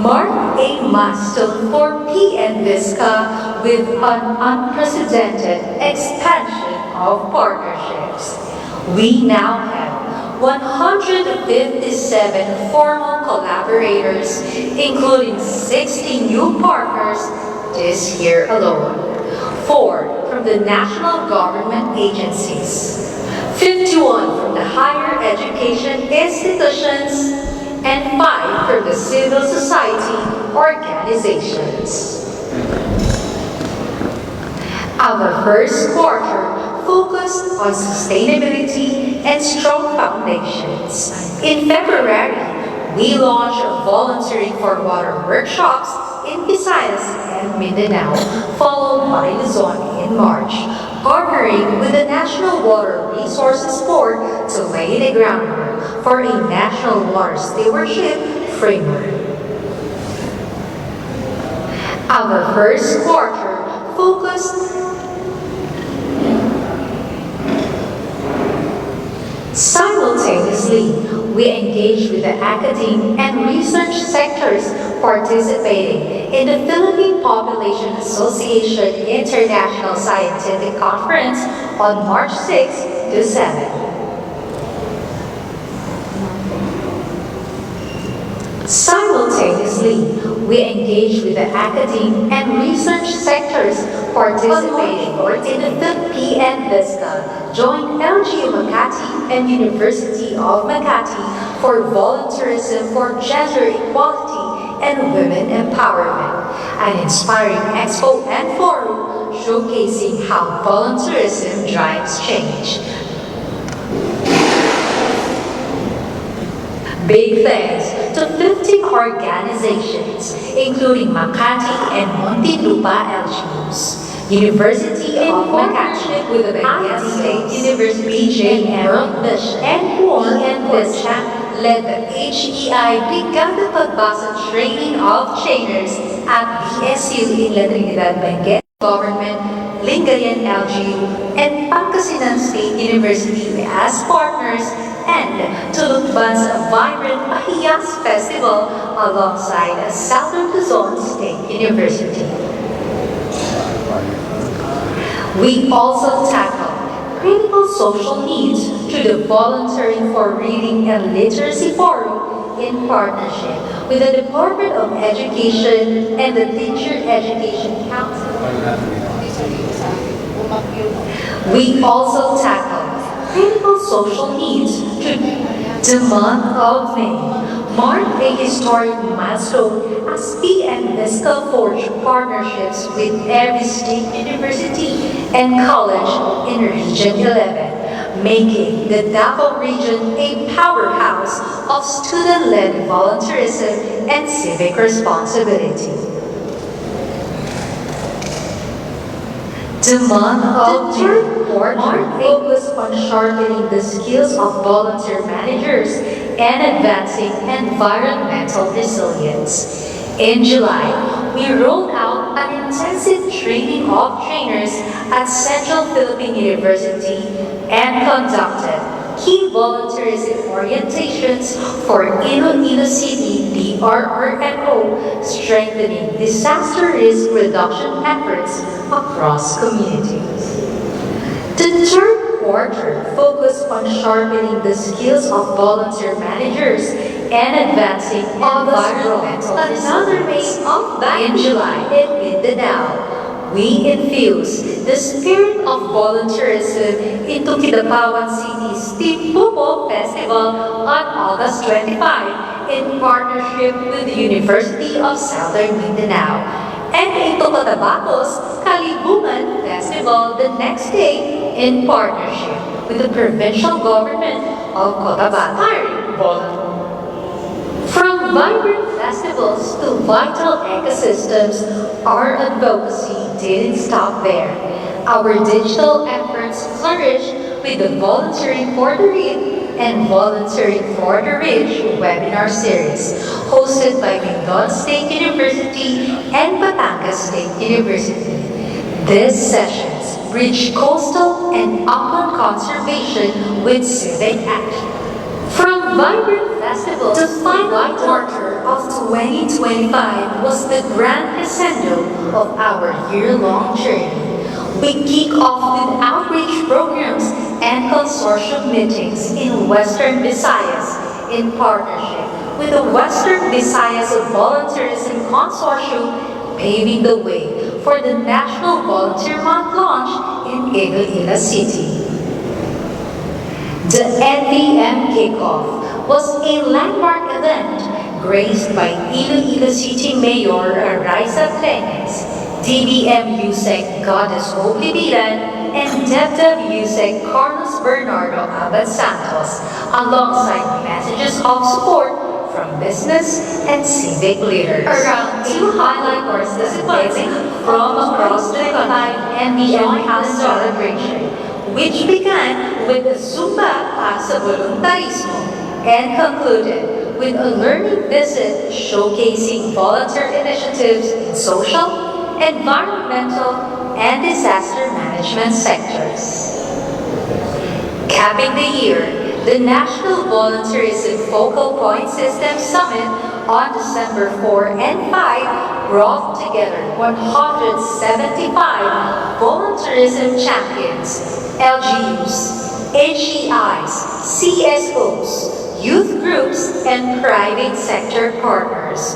marked a milestone for PNVSCA with an unprecedented expansion of partnerships. We now have 157 formal collaborators, including 60 new partners this year alone. 4 from the national government agencies, 51 from the higher education institutions, and 5 from the civil society organizations. Our first quarter focused on sustainability and strong foundations. In February, we launched volunteering for water workshops in Visayas and Mindanao, followed by Luzon in March, partnering with the National Water Resources Board to lay the groundwork for a national water stewardship framework. Our first quarter focused simultaneously. We engaged with the academic and research sectors participating in the Philippine Population Association International Scientific Conference on March 6 to 7. Simultaneously, we engaged with the academic and research sectors participating in the PNVSCA joined LGU Makati and University of Makati for volunteerism for gender equality and women empowerment, an inspiring expo and forum showcasing how volunteerism drives change. Big thanks to 15 organizations, including Makati and Muntinlupa LGUs, University of Makati, with the Iowa State University, BJM, World Vision, and PNVSCA, led the HEI Brigada Pagbasa Training of Trainers at BSU in La Trinidad Benguet Government, Lingayen LGU, and Pangasinan State University as partners, and to Lukban's vibrant Pahiyas Festival alongside Southern Luzon State University. We also tackle critical social needs through the Volunteering for Reading and Literacy Forum in partnership with the Department of Education and the Teacher Education Council. We also tackle critical social needs through the month of May, marked a historic milestone as PNVSCA forged partnerships with every state university and college in Region 11, making the Davao region a powerhouse of student-led volunteerism and civic responsibility. The month of June focused on sharpening the skills of volunteer managers and advancing environmental resilience. In July, we rolled out an intensive training of trainers at Central Philippine University and conducted key volunteerism orientations for Iloilo City DRRMO, strengthening disaster risk reduction efforts across communities. The third quarter focused on sharpening the skills of volunteer managers and advancing environmental resilience. In July in Mindanao, we infused the spirit of volunteerism into Kidapawan City's Timbubo Festival on August 25 in partnership with the University of Southern Mindanao, and into Cotabato's Kalibungan Festival the next day in partnership with the provincial government of Cotabato. From vibrant festivals to vital ecosystems, our advocacy didn't stop there. Our digital efforts flourished with the Volunteering for the Reef and Volunteering for the Rich webinar series, hosted by Mindon State University and Batangas State University. These sessions bridge coastal and upland conservation with civic action. From vibrant festivals, the final quarter of 2025 was the grand crescendo of our year-long journey. We kick off with outreach programs and consortium meetings in Western Visayas in partnership with the Western Visayas Volunteerism Consortium, paving the way for the National Volunteer Month launch in Iloilo City. The NVM kickoff was a landmark event graced by Iloilo City Mayor Raisa Flenes, DBM USEC Goddess Hope Libiran, and DevDev USEC Carlos Bernardo Abad Santos, alongside messages of support from business and civic leaders. Around 200 participating from across the country and beyond house celebration, which began with a Zumba Pasa Voluntarismo and concluded with a learning visit showcasing volunteer initiatives in social, environmental, and disaster management sectors. Capping the year, the National Volunteerism Focal Point System Summit on December 4 and 5 brought together 175 volunteerism champions, LGUs, HEIs, CSOs, youth groups, and private sector partners.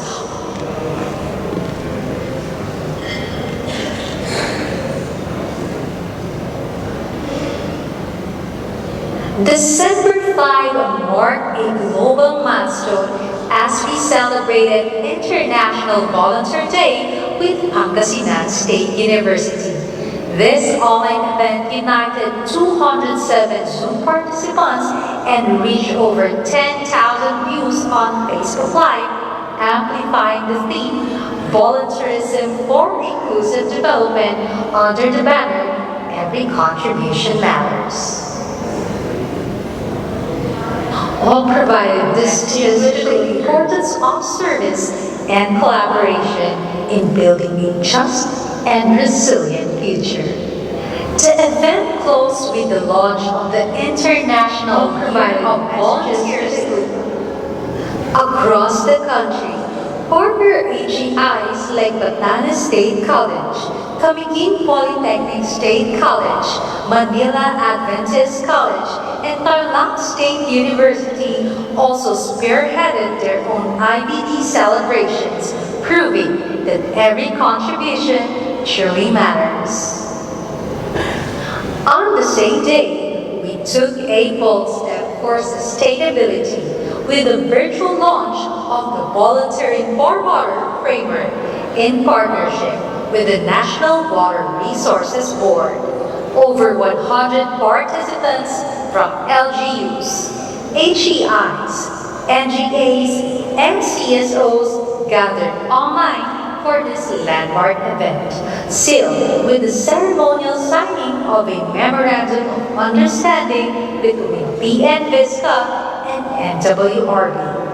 December 5 marked a global milestone as we celebrated International Volunteer Day with Pangasinan State University. This online event united 207 Zoom participants and reached over 10,000 views on Facebook Live, amplifying the theme Volunteerism for Inclusive Development under the banner Every Contribution Matters. All provided distinguished the importance of service and collaboration in building a just and resilient future. The event closed with the launch of the International Year of Volunteers across the country. Partner AGIs like Batanes State College, Camiguin Polytechnic State College, Manila Adventist College, and Tarlac State University also spearheaded their own IBD celebrations, proving that every contribution truly matters. On the same day, we took a bold step for sustainability with the virtual launch of the Volunteering for Water framework in partnership with the National Water Resources Board. Over 100 participants from LGUs, HEIs, NGAs, and CSOs gathered online for this landmark event, sealed with the ceremonial signing of a Memorandum of Understanding between PNVSCA and MWRB.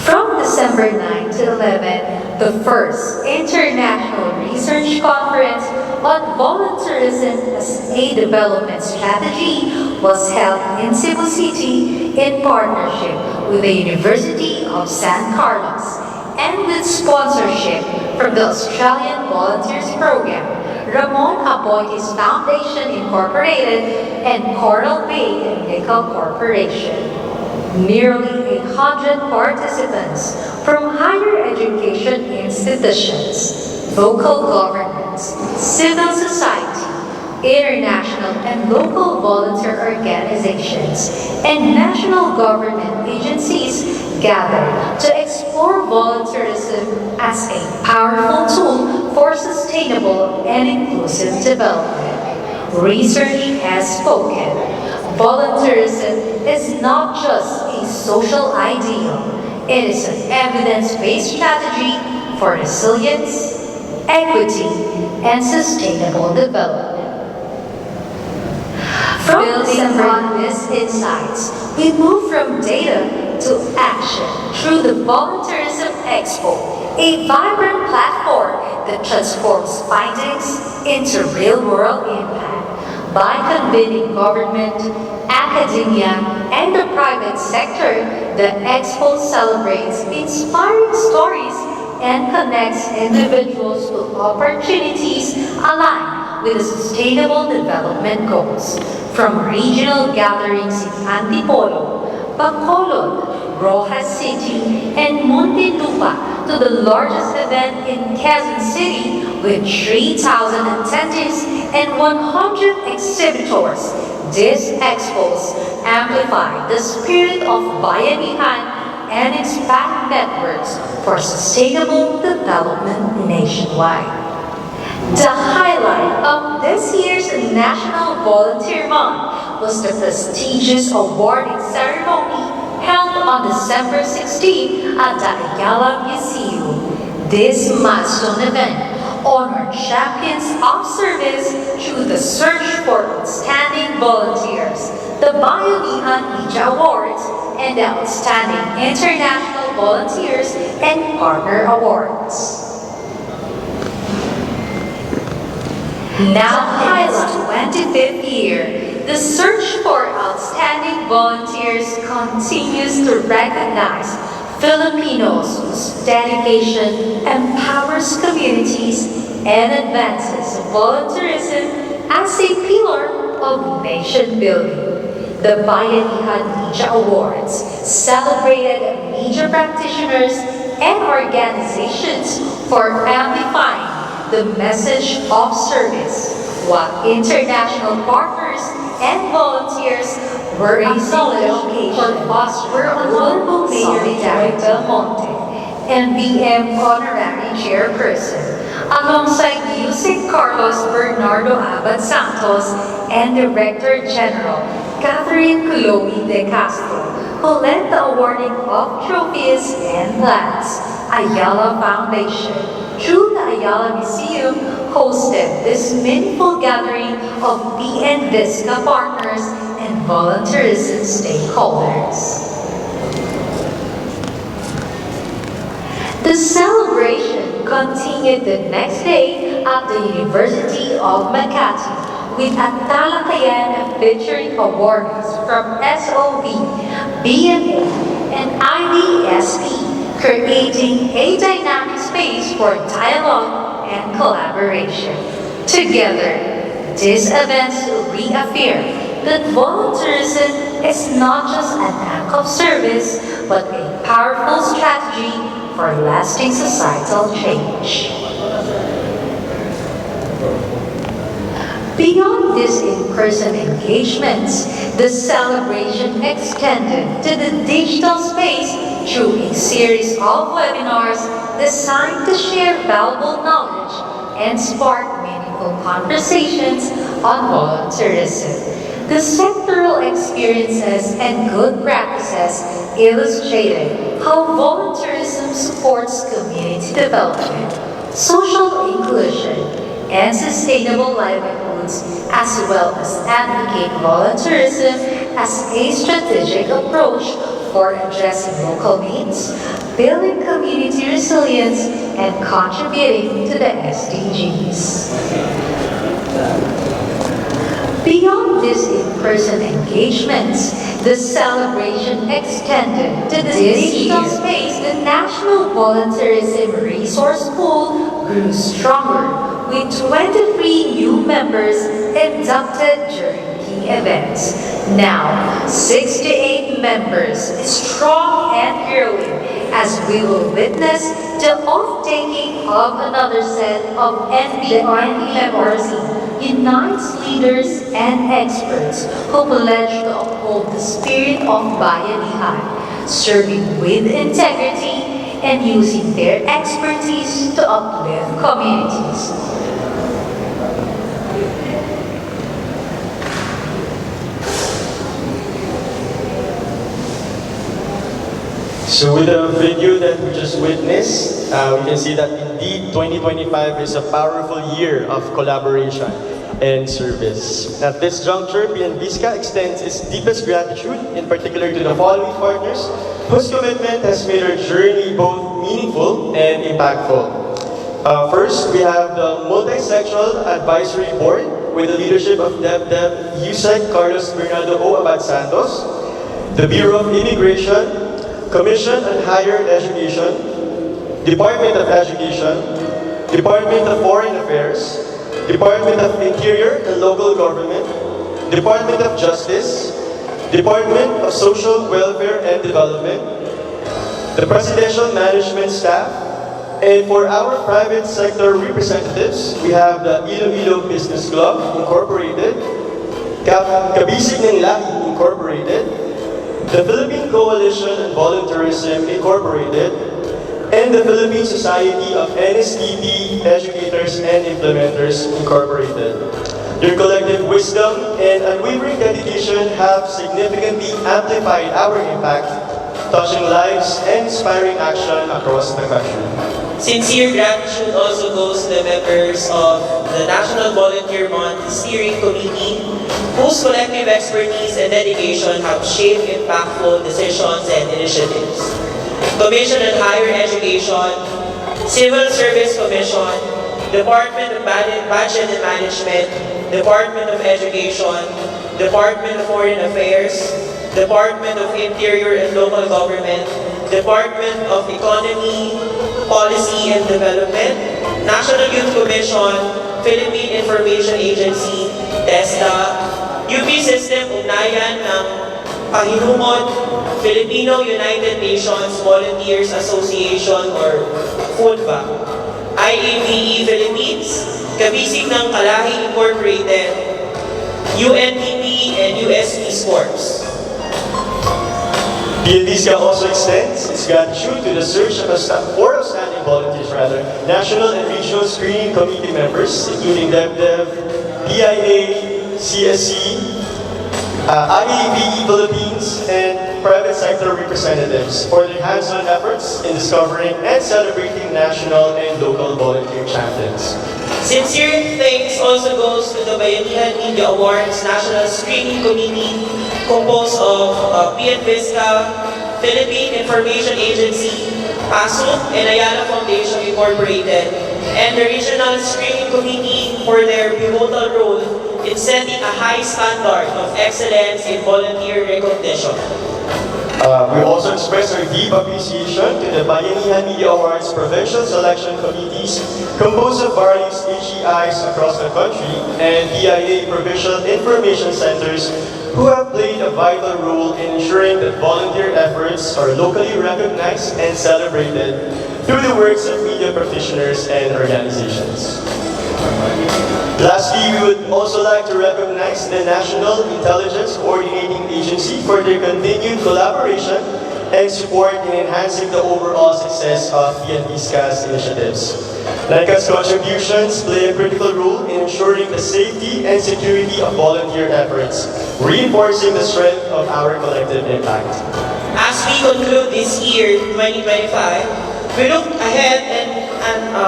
From December 9 to 11, the first International Research Conference on Volunteerism as a Development Strategy was held in Cebu City in partnership with the University of San Carlos and with sponsorship from the Australian Volunteers Program, Ramon Apoitis Foundation Incorporated, and Coral Bay and Nickel Corporation. Nearly 100 participants from higher education institutions, local governments, civil society, international and local volunteer organizations, and national government agencies gathered to explore volunteerism as a powerful tool for sustainable and inclusive development. Research has spoken. Volunteerism is not just a social ideal, it is an evidence-based strategy for resilience, equity, and sustainable development. From building on these insights, we move from data to action through the Volunteerism Expo, a vibrant platform that transforms findings into real-world impact. By convening government, academia, and the private sector, the Expo celebrates inspiring stories and connects individuals to opportunities aligned with the Sustainable Development Goals. From regional gatherings in Antipolo, Bacolod, Rojas City, and Muntinlupa to the largest event in Quezon City with 3,000 attendees and 100 exhibitors, these expos amplify the spirit of bayanihan and expand networks for sustainable development nationwide. The highlight of this year's National Volunteer Month was the prestigious awarding ceremony held on December 16 at the Ayala Museum. This milestone event honored champions of service through the search for outstanding volunteers, the Bayanihan Media Awards, and the Outstanding International Volunteers and Partner Awards. Now highlight 25th year, the search for outstanding volunteers continues to recognize Filipinos whose dedication empowers communities and advances volunteerism as a pillar of nation building. The Bayanihan Media Awards celebrated media practitioners and organizations for amplifying the message of service, while international partners and volunteers were acknowledged for fostering honorable Mayor Derek Belmonte NBM Honorary Chairperson, alongside Yusek Carlos Bernardo Abad Santos and Director General Catherine Chloe De Castro, who led the awarding of trophies and plaques. Ayala Foundation, through the Ayala Museum, hosted this meaningful gathering of PNVSCA partners and volunteerism stakeholders. The celebration continued the next day at the University of Makati with a talakayan featuring awards from SOV, BMA, and IDSP, creating a dynamic space for dialogue and collaboration. Together, these events reaffirm that volunteerism is not just an act of service, but a powerful strategy for lasting societal change. Beyond these in-person engagements, the celebration extended to the digital space through a series of webinars designed to share valuable knowledge and spark meaningful conversations on volunteerism. The sectoral experiences and good practices illustrated how volunteerism supports community development, social inclusion, and sustainable livelihoods, as well as advocate volunteerism as a strategic approach for addressing local needs, building community resilience, and contributing to the SDGs. Beyond these in-person engagements, the celebration extended to the digital space. The National Volunteerism Resource Pool grew stronger, with 23 new members inducted during key events. Now, 68 members, strong and growing, as we will witness the off-taking of another set of NBRP members, unites leaders and experts who pledge to uphold the spirit of bayanihan, serving with integrity and using their expertise to uplift communities. So with the video that we just witnessed, we can see that indeed 2025 is a powerful year of collaboration and service. At this juncture, PNVSCA extends its deepest gratitude, in particular to the following partners, whose commitment has made our journey both meaningful and impactful. First, we have the Multisectoral Advisory Board with the leadership of DepDep Yusek Carlos Bernardo O. Abad Santos, the Bureau of Immigration, Commission on Higher Education, Department of Education, Department of Foreign Affairs, Department of Interior and Local Government, Department of Justice, Department of Social Welfare and Development, the Presidential Management Staff, and for our private sector representatives, we have the Iloilo Business Club Incorporated, Kabisig ng Lahi Incorporated, the Philippine Coalition on Volunteerism Incorporated, and the Philippine Society of NSTP Educators and Implementers Incorporated. Your collective wisdom and unwavering dedication have significantly amplified our impact, touching lives and inspiring action across the country. Sincere gratitude also goes to the members of the National Volunteer Month Steering Committee, whose collective expertise and dedication have shaped impactful decisions and initiatives. Commission on Higher Education, Civil Service Commission, Department of Budget and Management, Department of Education, Department of Foreign Affairs, Department of Interior and Local Government, Department of Economy, Policy and Development, National Youth Commission, Philippine Information Agency, TESDA, UP System Ugnayan ng Pahinumon, Filipino United Nations Volunteers Association or FUNVA, IAVE Philippines, Kabisig ng Kalahi Incorporated, UNDP and US Peace Corps. PNVSCA also extends its gratitude to the search for outstanding volunteers, national and regional screening committee members, including DevDev, PIA, CSC, IAVE Philippines, and private sector representatives for their hands-on efforts in discovering and celebrating national and local volunteer champions. Sincere thanks also goes to the Bayanihan Media Awards National Screening Committee composed of PNVSCA, Philippine Information Agency, PASUC, and Ayala Foundation Incorporated, and the Regional Screening Committee for their pivotal role in setting a high standard of excellence in volunteer recognition. We also express our deep appreciation to the Bayanihan Media Awards Provincial Selection Committees composed of various HEIs across the country and PIA Provincial Information Centers who have played a vital role in ensuring that volunteer efforts are locally recognized and celebrated through the works of media practitioners and organizations. Lastly, we would also like to recognize the National Intelligence Coordinating Agency for their continued collaboration and support in enhancing the overall success of PNVSCA's initiatives. NICA's contributions play a critical role in ensuring the safety and security of volunteer efforts, reinforcing the strength of our collective impact. As we conclude this year, 2025, we look ahead and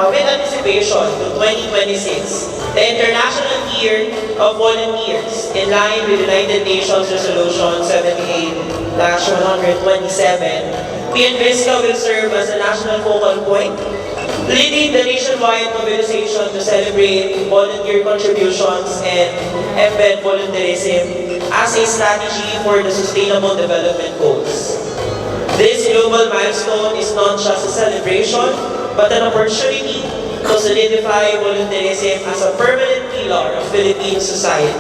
with anticipation to 2026, the International Year of Volunteers, in line with United Nations Resolution 78-127. PNVSCA will serve as a national focal point, leading the nationwide mobilization to celebrate volunteer contributions and embed volunteerism as a strategy for the Sustainable Development Goals. This global milestone is not just a celebration, but an opportunity to solidify volunteerism as a permanent pillar of Philippine society.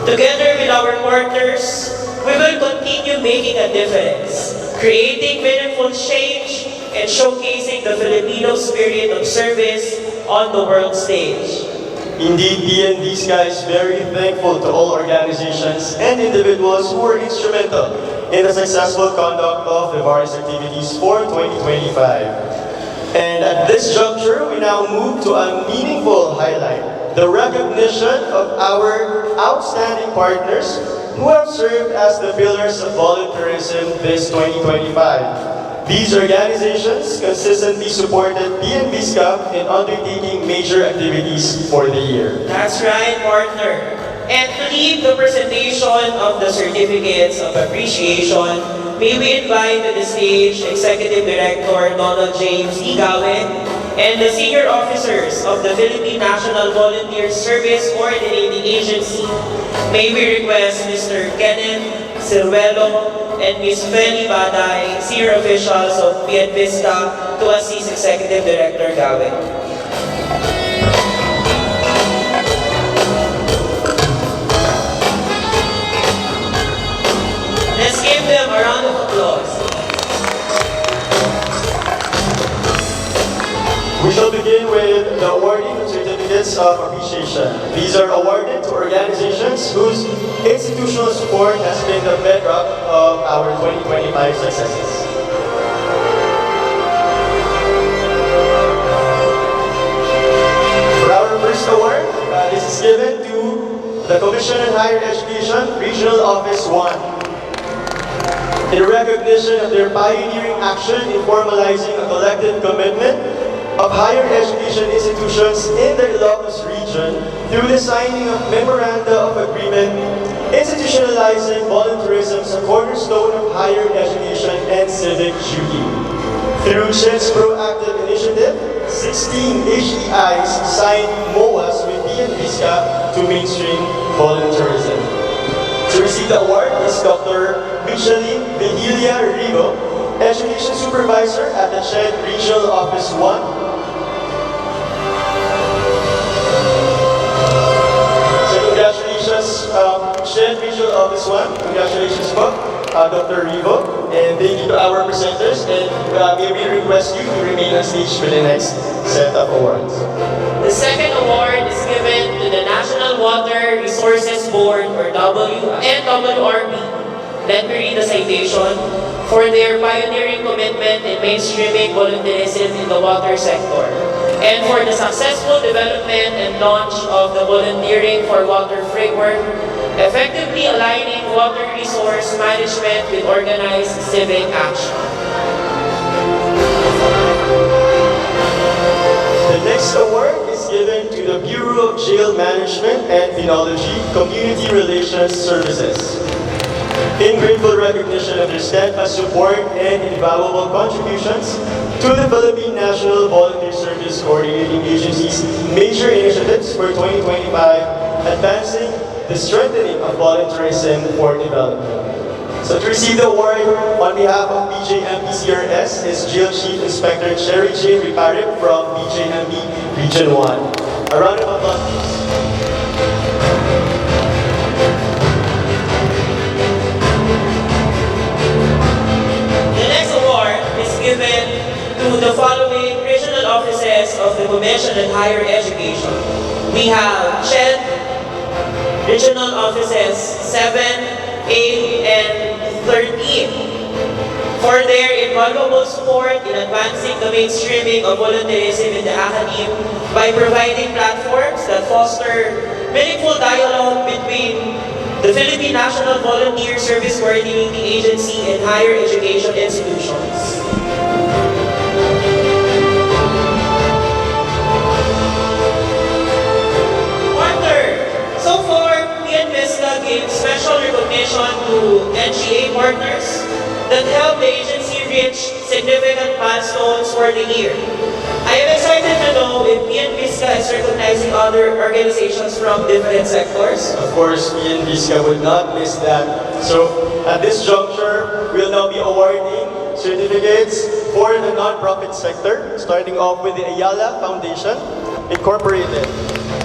Together with our partners, we will continue making a difference, creating meaningful change, and showcasing the Filipino spirit of service on the world stage. Indeed, PNVSCA is very thankful to all organizations and individuals who were instrumental in the successful conduct of the various activities for 2025. And at this juncture, we now move to a meaningful highlight, the recognition of our outstanding partners who have served as the pillars of volunteerism this 2025. These organizations consistently supported PNVSCA in undertaking major activities for the year. That's right, partner. And to lead the presentation of the certificates of appreciation, may we invite to the stage Executive Director Donald James Igawe and the senior officers of the Philippine National Volunteer Service Coordinating Agency. May we request Mr. Kenneth Silvelo and Ms. Feli Baday, senior officials of PNVSCA, to assist Executive Director Gawe. Let's give them a round of applause. We shall begin with the awarding of certificates of appreciation. These are awarded to organizations whose institutional support has been the bedrock of our 2025 successes. For our first award, this is given to the Commission on Higher Education, Regional Office 1. In recognition of their pioneering action in formalizing a collective commitment of higher education institutions in the Ilocos region through the signing of Memoranda of Agreement, institutionalizing volunteerism as a cornerstone of higher education and civic duty. Through SHED's proactive initiative, 16 HEIs signed MOAs with PNVSCA to mainstream volunteerism. To receive the award is Dr. Micheline Vigilia Rigo, Education Supervisor at the SHED Regional Office 1. So congratulations, SHED Regional Office 1. Congratulations po, Dr. Rigo. And thank you to our presenters. And may we request you to remain on stage for the next set of awards. The second award is given to the National Water Resources Board, or NWRB. let me read the citation, for their pioneering commitment in mainstreaming volunteerism in the water sector, and for the successful development and launch of the Volunteering for Water Framework, effectively aligning water resource management with organized civic action. The next award is given to the Bureau of Jail Management and Penology Community Relations Services. In grateful recognition of their steadfast support and invaluable contributions to the Philippine National Volunteer Service Coordinating Agency's major initiatives for 2025, advancing the strengthening of volunteerism for development. So to receive the award on behalf of BJMPCRS is Jail Chief Inspector Cherry J. Riparip from BJMP Region 1. A round of applause, please. The next award is given to the following regional offices of the Commission on Higher Education. We have CHED, Regional Offices 7, 8, and 13 for their invaluable support in advancing the mainstreaming of volunteerism in the academe by providing platforms that foster meaningful dialogue between the Philippine National Volunteer Service Coordinating Agency and higher education institutions. So far, PNVSCA gave special recognition to NGA partners that helped the agency reach significant milestones for the year. I am excited to know if PNVSCA is recognizing other organizations from different sectors. Of course, PNVSCA would not miss that. So, at this juncture, we'll now be awarding certificates for the non-profit sector, starting off with the Ayala Foundation Incorporated.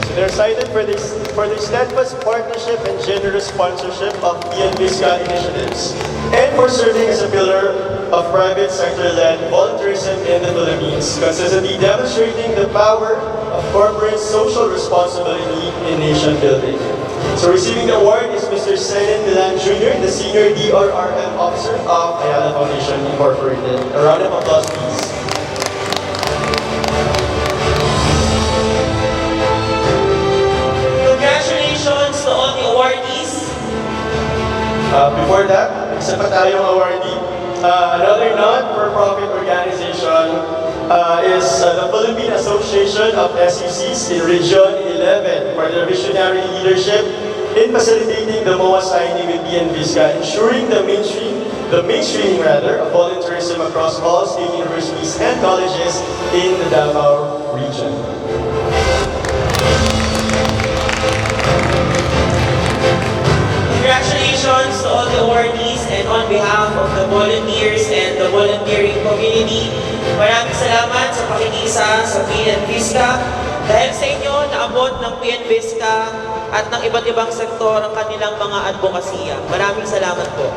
So they're cited for their steadfast partnership and generous sponsorship of PNVSCA initiatives, and for serving as a pillar of private sector-led volunteerism in the Philippines, consistently demonstrating the power of corporate social responsibility in nation building. So receiving the award is Mr. Senan Milan Jr., the Senior DRRM Officer of Ayala Foundation Incorporated. A round of applause, please. Congratulations to all the awardees. Before that, isa pa tayong awardee. Another non-for-profit organization is the Philippine Association of SECs in Region 11 for their visionary leadership in facilitating the MOA signing with PNVSCA, ensuring the mainstreaming of volunteerism across all state universities and colleges in the Davao region. Congratulations to all the awardees, and on behalf of the volunteers and the volunteering community, maraming salamat sa pakikisa sa PNVSCA. Dahil sa inyo, naabot ng PNVSCA at ng iba't ibang sektor ang kanilang mga advokasya. Maraming salamat po.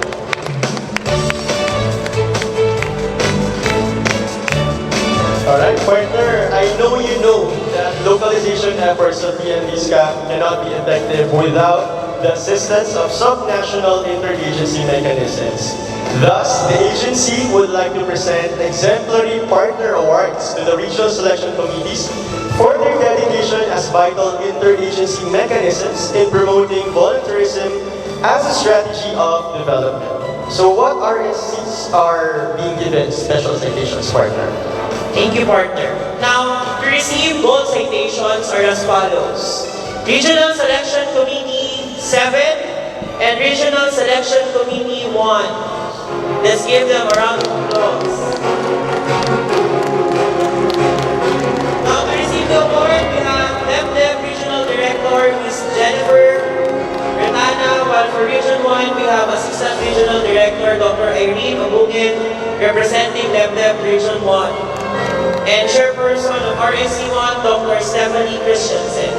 Alright, partner, I know you know that localization efforts of PNVSCA cannot be effective without the assistance of sub-national interagency mechanisms. Thus, the agency would like to present exemplary partner awards to the regional selection committees for their dedication as vital interagency mechanisms in promoting volunteerism as a strategy of development. So what RSCs are being given special citations, partner? Thank you, partner. Now, to receive gold citations are as follows. Regional Selection Committee 7 and Regional Selection Committee 1. Let's give them a round of applause. Now, to receive the award, we have DepDep Regional Director, who is Jennifer Renana, while for Region 1, we have Assistant Regional Director, Dr. Irene Abungin, representing DepDep Region 1. And Chairperson of RSC1, Dr. Stephanie Christensen.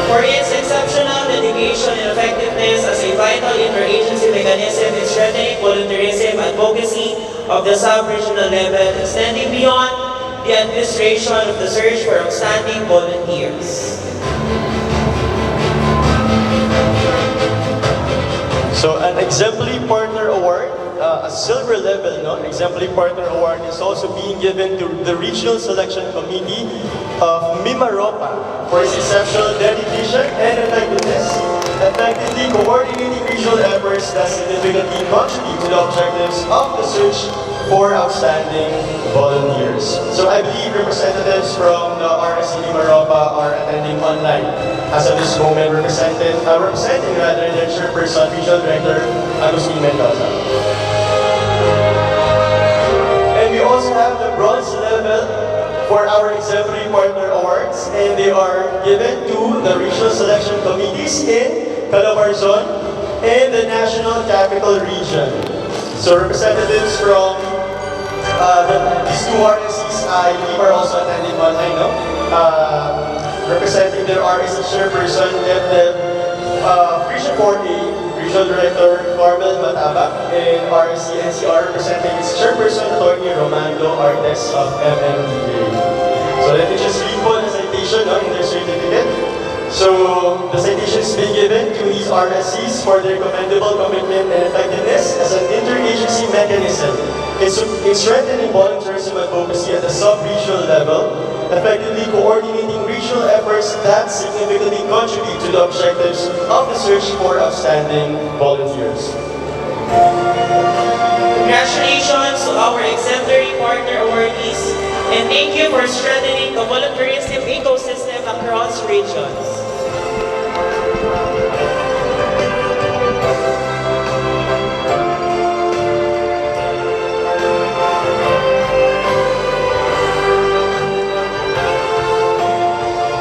For its exceptional dedication and effectiveness as a vital interagency mechanism in strengthening volunteerism advocacy of the sub-regional level, extending beyond the administration of the search for outstanding volunteers. an Exemplary Partner Award, a silver level, no? Exemplary Partner Award is also being given to the Regional Selection Committee of Mimaropa for its exceptional dedication and effectiveness, effectively coordinating regional efforts that significantly contribute to the objectives of the search for outstanding volunteers. So I believe representatives from the RSC Mimaropa are attending online as of this moment, representing their chairperson, Regional Director Agustin Mendoza. And we also have the bronze level for our Exemplary Partner Awards, and they are given to the regional selection committees in Calabarzon and the National Capital Region. So representatives from these two RSCs, I believe, are also attending online, no? Representing their RSC chairperson and the Region 4A, Regional Director Carmel Mataba, and RSC NCR representing its chairperson, Attorney Romando Artes of MMDA. So let me just read po the citation in their certificate. So the citation is being given to these RSCs for their commendable commitment and effectiveness as an interagency mechanism in strengthening volunteerism advocacy at the sub-regional level, effectively coordinating regional efforts that significantly contribute to the objectives of the search for outstanding volunteers. Congratulations to our exemplary partner awardees, and thank you for strengthening the volunteerism ecosystem across regions.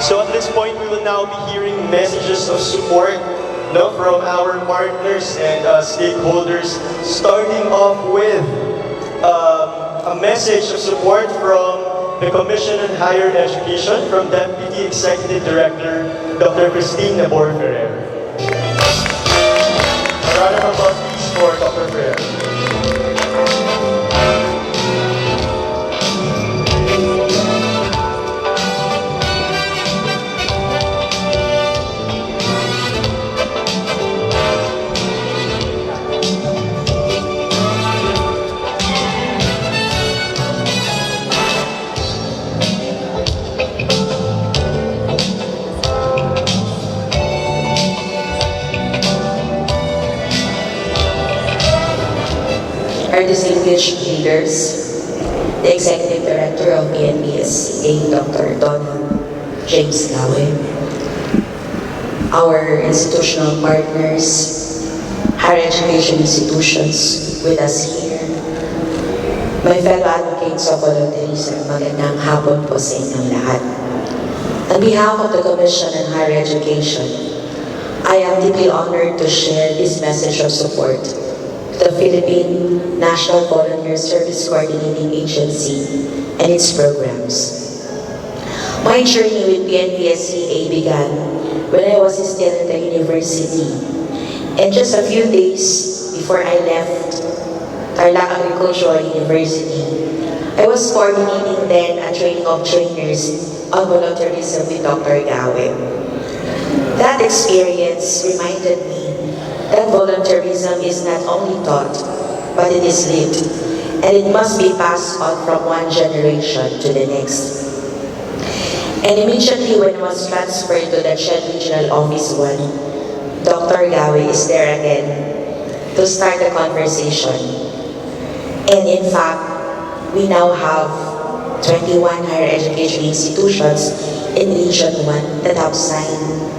So at this point, we will now be hearing messages of support from our partners and stakeholders, starting off with a message of support from the Commission on Higher Education from Deputy Executive Director, Dr. Christine Nabor Ferrer. A round of applause please for Dr. Ferrer. Our distinguished leaders, the Executive Director of PNVSCA, Dr. Donald James Gawe, our institutional partners, higher education institutions with us here, my fellow advocates of volunteerism, magandang hapon po sa inyong lahat. On behalf of the Commission on Higher Education, I am deeply honored to share this message of support the Philippine National Volunteer Service Coordinating Agency and its programs. My journey with PNVSCA began when I was still in the university, and just a few days before I left Tarlac Agricultural University, I was coordinating then a training of trainers on volunteerism with Dr. Gawe. That experience reminded me that volunteerism is not only taught, but it is lived, and it must be passed on from one generation to the next. And immediately when I was transferred to the Shed Regional Office 1, Dr. Gawe is there again to start the conversation. And in fact, we now have 21 higher education institutions in Region 1 that have signed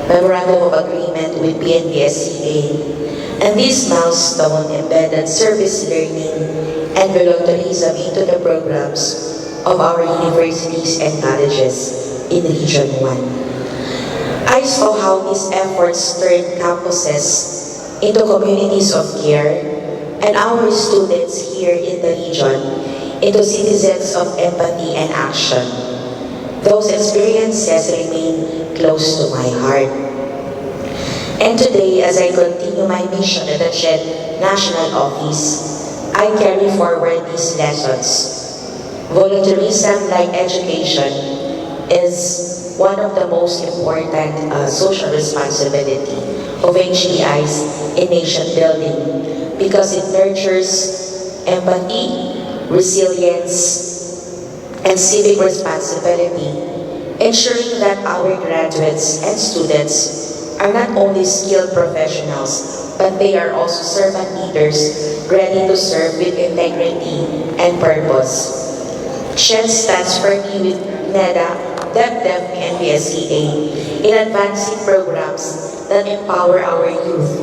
Memorandum of Agreement with PNVSCA, and this milestone embedded service learning and volunteerism into the programs of our universities and colleges in Region 1. I saw how these efforts turned campuses into communities of care, and our students here in the region into citizens of empathy and action. Those experiences remain close to my heart. And today, as I continue my mission at the Shed National Office, I carry forward these lessons. Volunteerism, like education, is one of the most important social responsibility of HDIs in nation building because it nurtures empathy, resilience, and civic responsibility, ensuring that our graduates and students are not only skilled professionals, but they are also servant leaders ready to serve with integrity and purpose. SHED stands firmly with NEDA, DepDev, PNVSCA in advancing programs that empower our youth,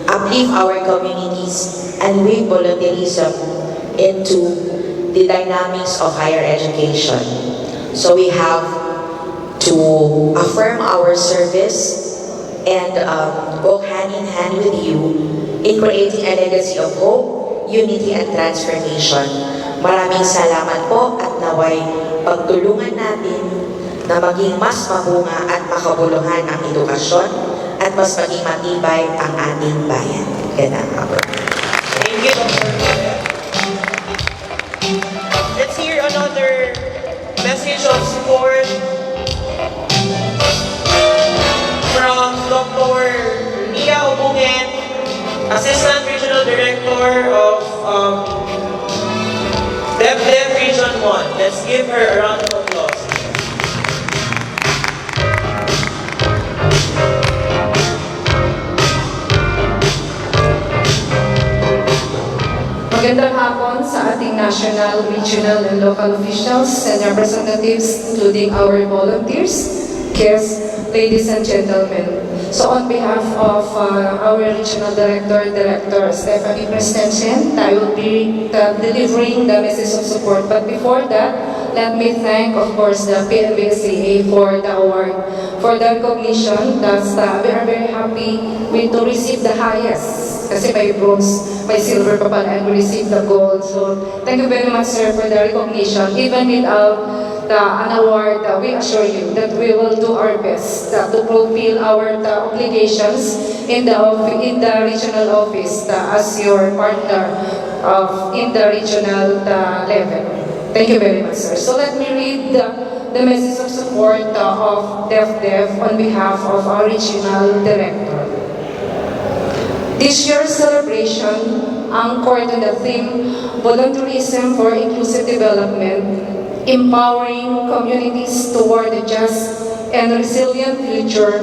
uplift our communities, and weave volunteerism into the dynamics of higher education. So we have to affirm our service and walk hand in hand with you in creating a legacy of hope, unity, and transformation. Maraming salamat po at naway pagtulungan natin na maging mas mabunga at makabuluhan ang edukasyon at mas maging matibay ang ating bayan. Ganun ako. Thank you, Dr. Let's hear another message of support from Dr. Nia Ubungen, Assistant Regional Director of DepDev Region 1. Let's give her a round of applause. Magandang hapon sa ating national, regional, and local officials and representatives, including our volunteers, guests, ladies and gentlemen. So on behalf of our Regional Director Stephanie Prestensen, I will be delivering the message of support. But before that, let me thank, of course, the PNVSCA for the award, for the recognition that we are very happy to receive the highest. Kasi may bronze, may silver pa pala, and we received the gold. So thank you very much, sir, for the recognition. Even without an award, we assure you that we will do our best to fulfill our obligations in the regional office as your partner in the regional level. Thank you very much, sir. So let me read the message of support of DepDev on behalf of our regional director. This year's celebration anchored on the theme Volunteerism for Inclusive Development, empowering communities toward a just and resilient future,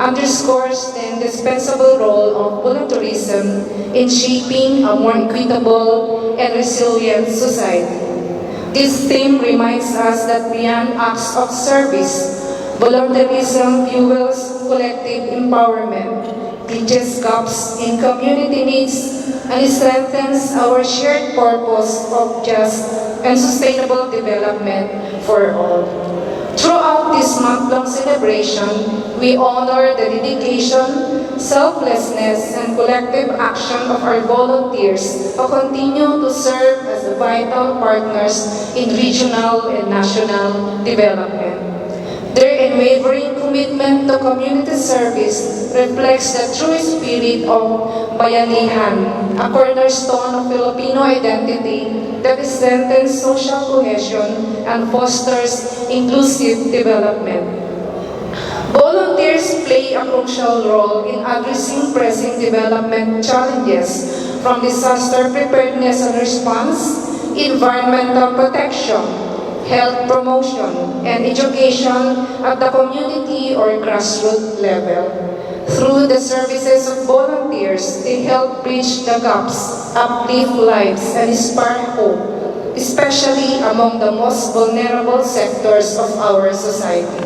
underscores the indispensable role of volunteerism in shaping a more equitable and resilient society. This theme reminds us that beyond acts of service, volunteerism fuels collective empowerment, bridges gaps in community needs, and strengthens our shared purpose of just and sustainable development for all. Throughout this month-long celebration, we honor the dedication, selflessness, and collective action of our volunteers who continue to serve as vital partners in regional and national development. Their unwavering commitment to community service reflects the true spirit of bayanihan, a cornerstone of Filipino identity that strengthens social cohesion and fosters inclusive development. Volunteers play a crucial role in addressing pressing development challenges from disaster preparedness and response, environmental protection, health promotion, and education at the community or grassroots level. Through the services of volunteers, they help bridge the gaps, uplift lives, and inspire hope, especially among the most vulnerable sectors of our society.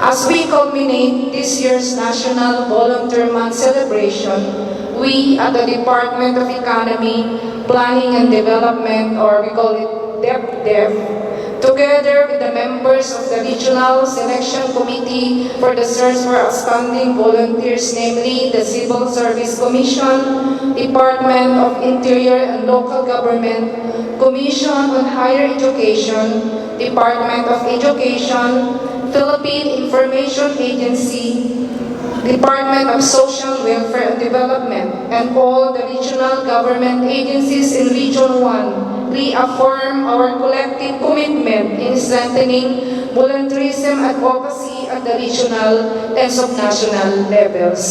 As we culminate this year's National Volunteer Month celebration, we at the Department of Economy, Planning and Development, or we call it DepDev, together with the members of the Regional Selection Committee for the Search for Outstanding Volunteers, namely the Civil Service Commission, Department of Interior and Local Government, Commission on Higher Education, Department of Education, Philippine Information Agency, Department of Social Welfare and Development, and all the regional government agencies in Region 1 reaffirm our collective commitment in strengthening volunteerism advocacy at the regional and subnational levels.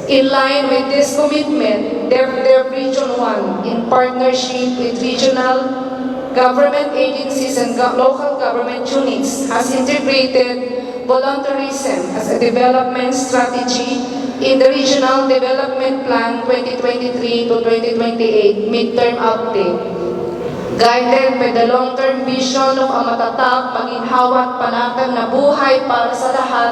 In line with this commitment, DevDev Region 1, in partnership with regional government agencies and local government units, has integrated volunteerism as a development strategy in the Regional Development Plan 2023 to 2028 midterm update. Guided by the long-term vision of a matatag, maginhawa at panatag na buhay para sa lahat,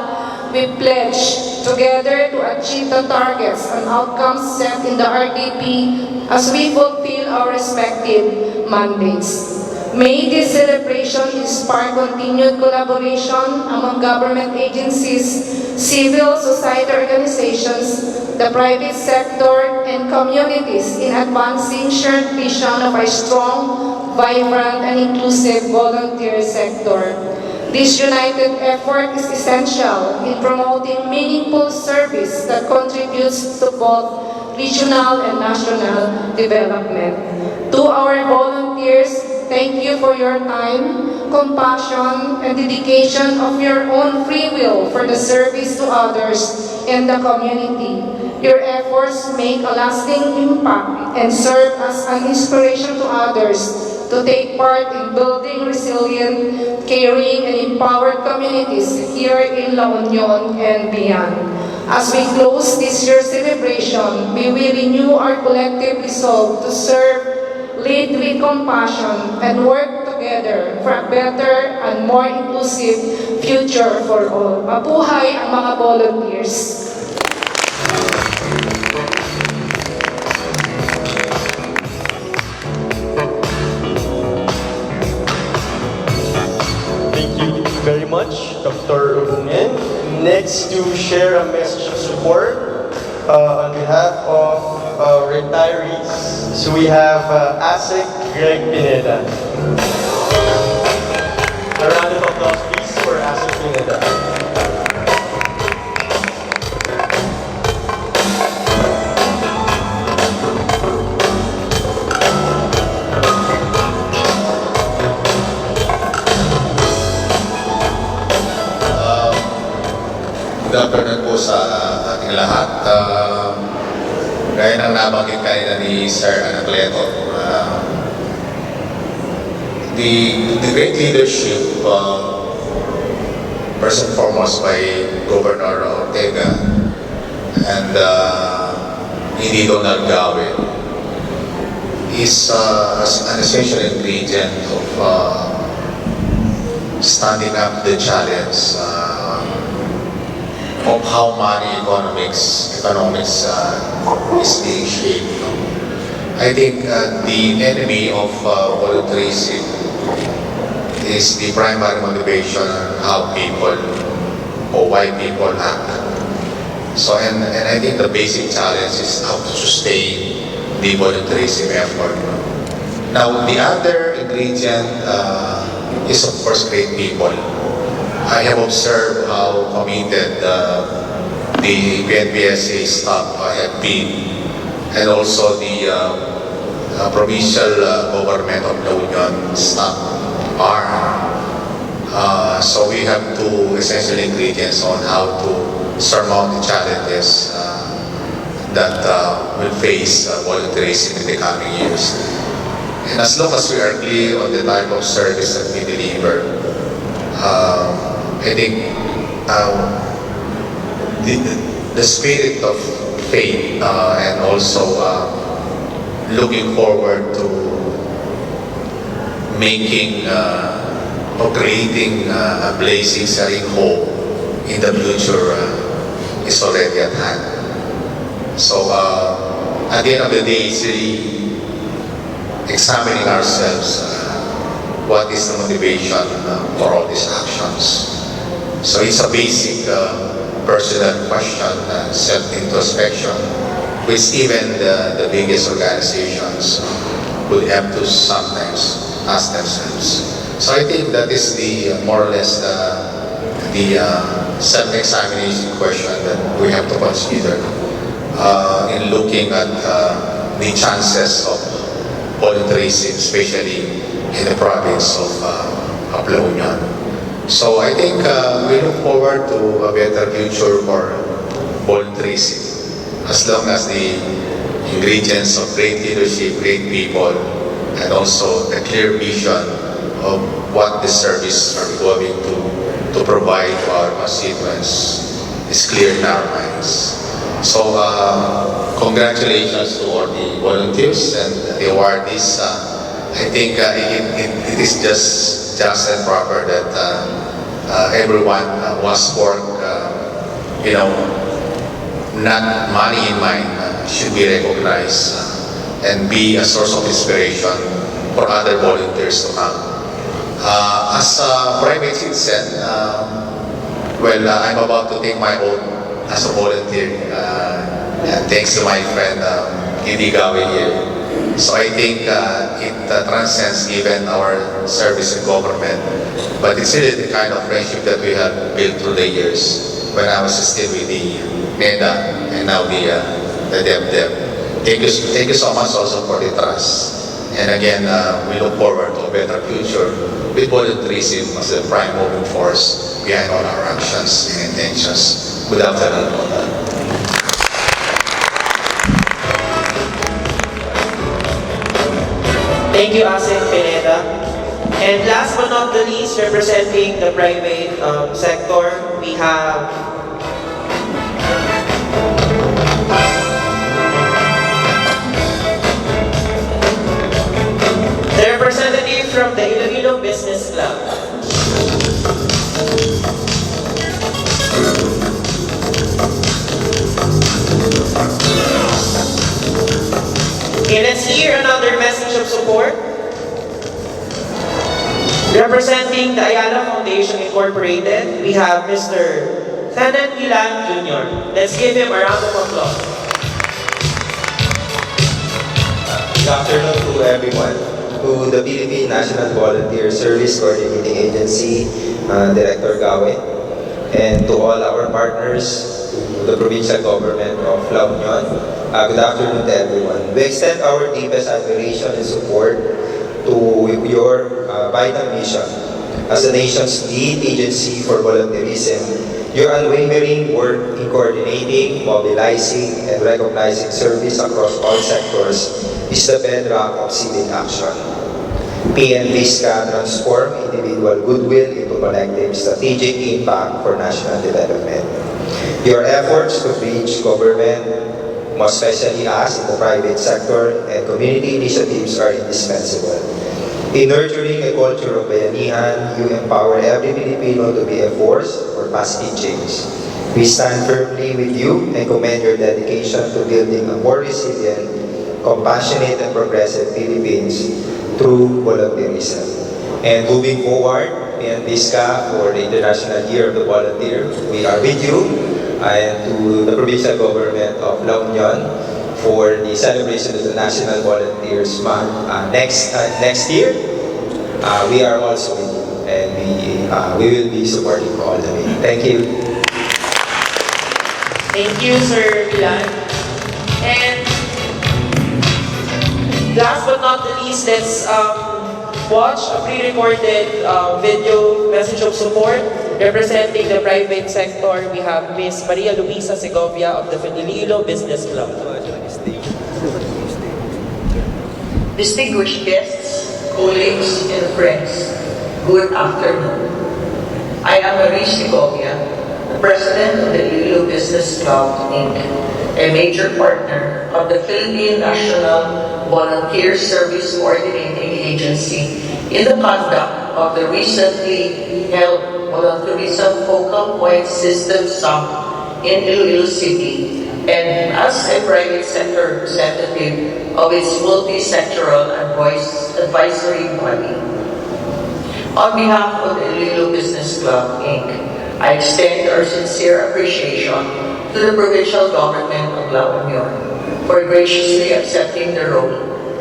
we pledge together to achieve the targets and outcomes set in the RDP as we fulfill our respective mandates. May this celebration inspire continued collaboration among government agencies, civil society organizations, the private sector, and communities in advancing shared vision of a strong, vibrant, and inclusive volunteer sector. This united effort is essential in promoting meaningful service that contributes to both regional and national development. To our volunteers, thank you for your time, compassion, and dedication of your own free will for the service to others and the community. Your efforts make a lasting impact and serve as an inspiration to others to take part in building resilient, caring, and empowered communities here in La Union and beyond. As we close this year's celebration, we will renew our collective resolve to serve, lead with compassion, and work together for a better and more inclusive future for all. Mabuhay ang mga volunteers! Thank you very much, Dr. Ubungen. Next, to share a message of support on behalf of retirees. So we have ASEC Greg Pineda. A round of applause, please, for ASEC Pineda. Good afternoon po sa ating lahat. Gaya ng nabanggit kanina ni Sir Anacleto, the great leadership, first and foremost by Governor Ortega and Hindi Donald Gawe, is an essential ingredient of standing up to the challenge of how money economics is being shaped. I think the enemy of volunteerism is the primary motivation on how people or why people act. So, and I think the basic challenge is how to sustain the volunteerism effort. Now, the other ingredient is of course great people. I have observed how committed the PNVSCA staff have been, and also the provincial government of La Union staff are. So we have two essential ingredients on how to surmount the challenges that will face volunteerism in the coming years. And as long as we are clear on the type of service that we deliver, I think the spirit of faith and also looking forward to making or creating a blazing serene hope in the future is already at hand. So at the end of the day, it's really examining ourselves. What is the motivation for all these actions? So it's a basic personal question, self-introspection, which even the biggest organizations would have to sometimes ask themselves. So I think that is the more or less the self-examination question that we have to consider in looking at the chances of volunteerism, especially in the province of La Union. So I think we look forward to a better future for volunteerism as long as the ingredients of great leadership, great people, and also the clear vision of what the service are going to provide to our constituents is clear in our minds. So congratulations to all the volunteers and the awardees. I think it is just and proper that everyone was work, not money in mind, should be recognized and be a source of inspiration for other volunteers to come. As a private citizen, I'm about to take my oath as a volunteer, and thanks to my friend Gidi Gawi here. So I think it transcends even our service in government, but it's really the kind of friendship that we have built through the years when I was still with the NEDA and now the DepDep. Thank you so much also for the trust. And again, we look forward to a better future with volunteerism as the prime moving force behind all our actions and intentions. Good afternoon to all. Thank you, Asik Pineda. And last but not the least, representing the private sector, we have the representative from the Iloilo Business Club. Okay, let's hear another message of support. Representing the Ayala Foundation Incorporated, we have Mr. Fernand Milan Jr. Let's give him a round of applause. Good afternoon to everyone, to the Philippine National Volunteer Service Coordinating Agency, Director Gawe, and to all our partners, to the provincial government of La Union. Good afternoon to everyone. We extend our deepest admiration and support to your vital mission as the nation's lead agency for volunteerism. Your unwavering work in coordinating, mobilizing, and recognizing service across all sectors is the bedrock of civil action. PNVSCA transform individual goodwill into collective strategic impact for national development. Your efforts to bridge government, most especially us in the private sector, and community initiatives are indispensable. In nurturing a culture of bayanihan, you empower every Filipino to be a force for positive change. We stand firmly with you and commend your dedication to building a more resilient, compassionate, and progressive Philippines through volunteerism. And moving forward, PNVSCA for the International Year of the Volunteer, we are with you, and to the provincial government of La Union for the celebration of the National Volunteers Month next year. We are also with you, and we will be supporting you all the way. Thank you. Thank you, Sir Milan. And last but not the least, let's watch a pre-recorded video message of support. Representing the private sector, we have Ms. Maria Luisa Segovia of the Iloilo Business Club. Distinguished guests, colleagues, and friends, good afternoon. I am Maria Segovia, the President of the Iloilo Business Club, Inc., a major partner of the Philippine National Volunteer Service Coordinating Agency in the conduct of the recently held Volunteerism Focal Point System Summit in Iloilo City, and as a private sector representative of its multi-sectoral advisory body. On behalf of the Iloilo Business Club, Inc., I extend our sincere appreciation to the provincial government of La Union for graciously accepting the role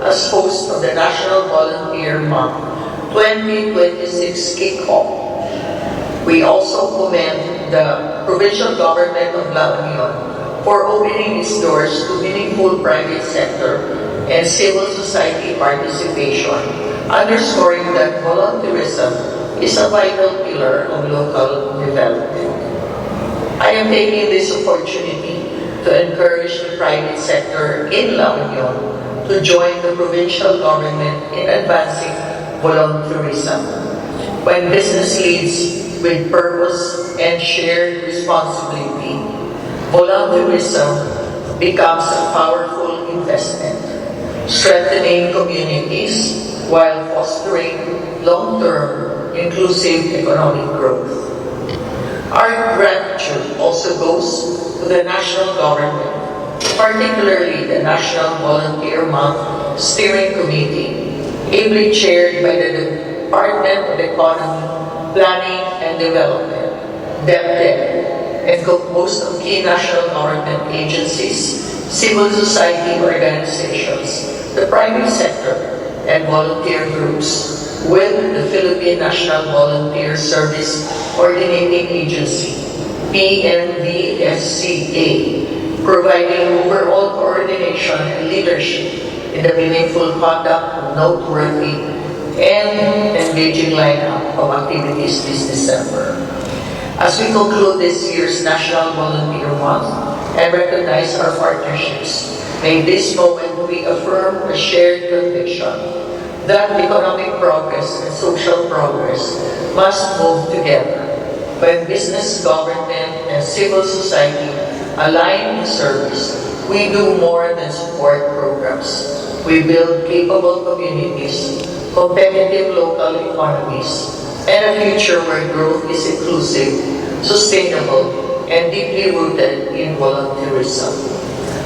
as host of the National Volunteer Month 2026 kickoff. We also commend the provincial government of La Union for opening its doors to meaningful private sector and civil society participation, underscoring that volunteerism is a vital pillar of local development. I am taking this opportunity to to encourage the private sector in La Union to join the provincial government in advancing volunteerism. When business leads with purpose and shared responsibility, volunteerism becomes a powerful investment, strengthening communities while fostering long-term inclusive economic growth. Our gratitude also goes to the national government, particularly the National Volunteer Month Steering Committee, ably chaired by the Department of Economy, Planning and Development, DepEd, and composed of key national government agencies, civil society organizations, the private sector, and volunteer groups, with the Philippine National Volunteer Service Coordinating Agency, PNVSCA, providing overall coordination and leadership in the meaningful conduct of noteworthy and engaging lineup of activities this December. As we conclude this year's National Volunteer Month and recognize our partnerships, may this moment reaffirm a shared conviction that economic progress and social progress must move together. When business, government, and civil society align in service, we do more than support programs. We build capable communities, competitive local economies, and a future where growth is inclusive, sustainable, and deeply rooted in volunteerism.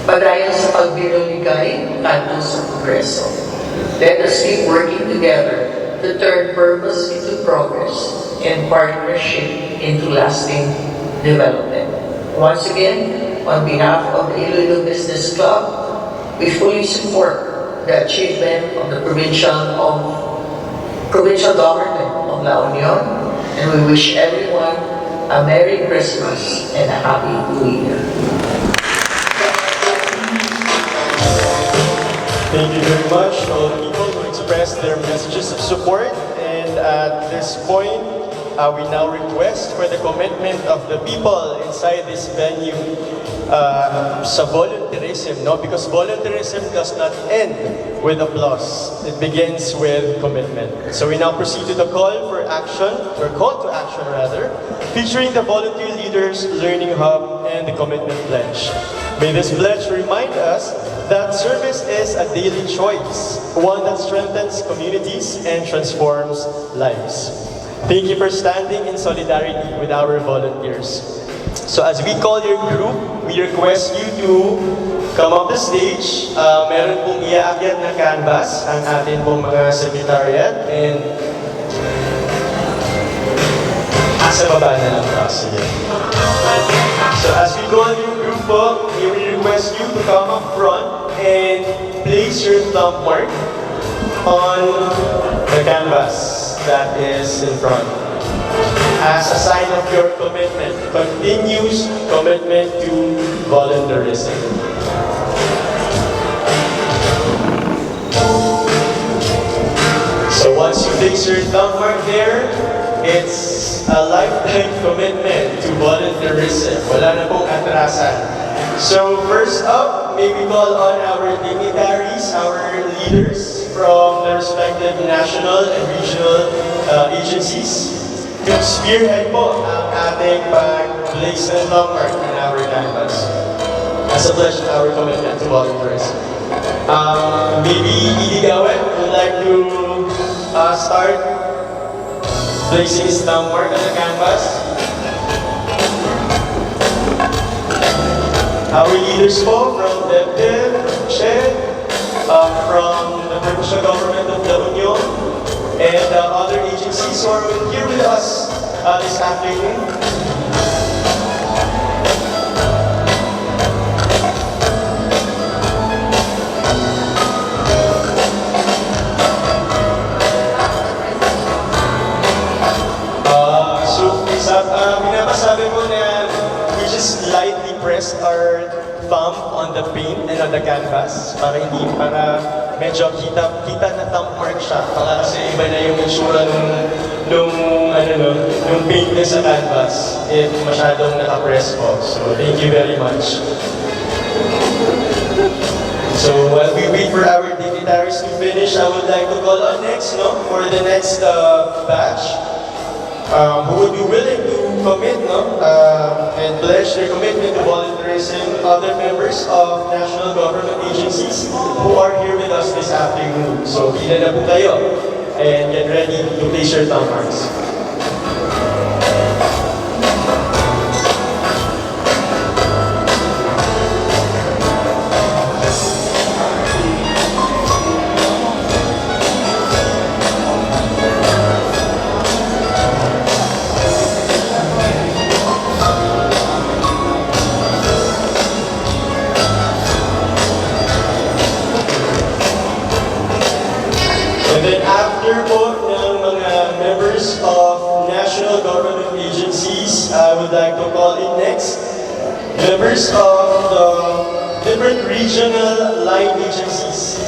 Padayon sa pagbibigay, kanto sa progreso. Let us keep working together to turn purpose into progress and partnership into lasting development. Once again, on behalf of the Iloilo Business Club, we fully support the achievement of the provincial government of La Union, and we wish everyone a Merry Christmas and a Happy New Year. Thank you very much to all the people who expressed their messages of support. And at this point, we now request for the commitment of the people inside this venue sa volunteerism, no? Because volunteerism does not end with applause. It begins with commitment. So we now proceed to the call for action, or call to action rather, featuring the Volunteer Leaders Learning Hub and the Commitment Pledge. May this pledge remind us that service is a daily choice, one that strengthens communities and transforms lives. Thank you for standing in solidarity with our volunteers. So as we call your group, we request you to come up the stage. Meron pong iaakyat na canvas ang atin pong mga secretariat, and asa baba na lang po. Sige. So as we call your group po, we request you to come up front and place your thumb mark on the canvas that is in front as a sign of your commitment, continuous commitment to volunteerism. So once you place your thumb mark there, it's a lifetime commitment to volunteerism. Wala na pong atrasan. So first up, may we call on our dignitaries, our leaders from the respective national and regional agencies to spearhead po ang ating pag-place ng thumb mark in our canvas as a pledge of our commitment to volunteerism. Maybe Edie Gawet would like to start placing his thumb mark on the canvas. Our leaders po from DepEd, SHED, from the provincial government of La Union, and other agencies who are here with us this afternoon. Binabasabi mo na we just lightly press our thumb on the paint and on the canvas para medyo kita na thumb mark siya. Para kasi iba na yung itsura nung paint na sa canvas if masyadong nakapress po. So thank you very much. So while we wait for our dignitaries to finish, I would like to call on next, for the next batch, who would be willing to commit, and pledge their commitment to volunteerism, other members of national government agencies who are here with us this afternoon. So pila na po kayo and get ready to place your thumb marks. And then after po ng mga members of national government agencies, I would like to call in next members of the different regional line agencies.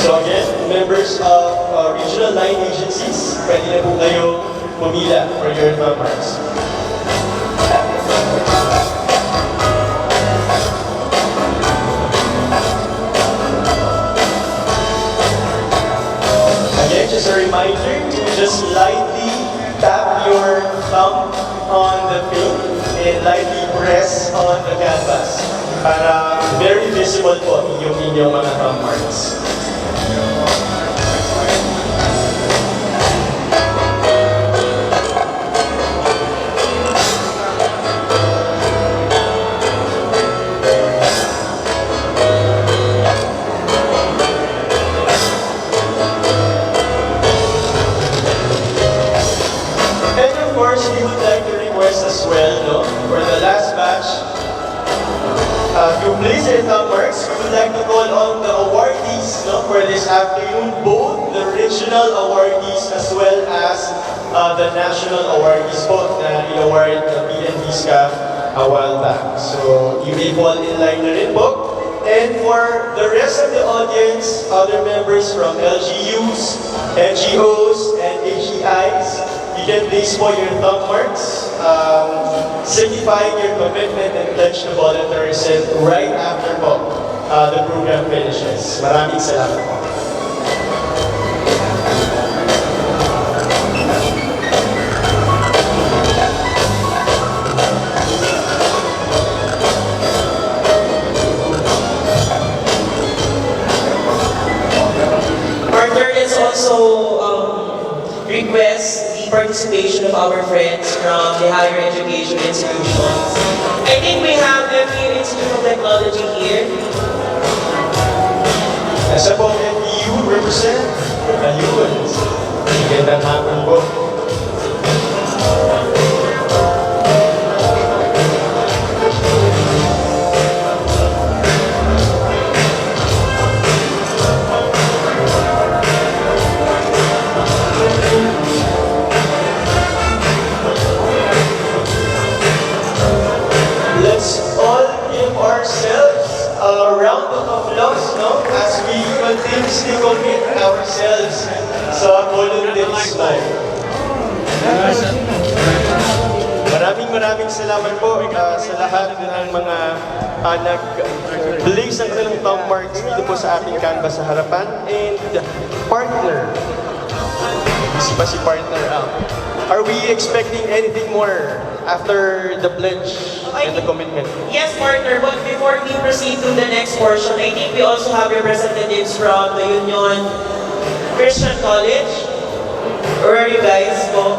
So again, members of regional line agencies, pwede na po kayo pumila for your thumb marks. Again, just a reminder to just lightly tap your thumb on the film and lightly press on the canvas para very visible po yung inyong mga thumb marks. And of course, we would like to request as well, for the last batch, to place their thumb marks, we would like to call on the awardees, for this afternoon, both the regional awardees as well as the national awardees po na in-award the PNVSCA a while back. So, you may fall in line na rin po. And for the rest of the audience, other members from LGUs, NGOs, and HEIs, you can place po your thumb marks, signifying your commitment and pledge to volunteerism right after po the program finishes. Maraming salamat po. Partner is also request the participation of our friends from the higher education institutions. I think we have the FEU Institute of Technology here. Nasa po FEU represent, ayun. Magandang hapon po. Let's all give ourselves a round of applause, as we continuously commit ourselves sa volunteerismo. Maraming salamat po sa lahat ng mga nag-place ng kanilang thumb marks dito po sa ating canvas sa harapan. And partner, si partner out. Are we expecting anything more after the pledge and the commitment? Yes, partner, but before we proceed to the next portion, I think we also have representatives from the Union Christian College. Where are you guys po?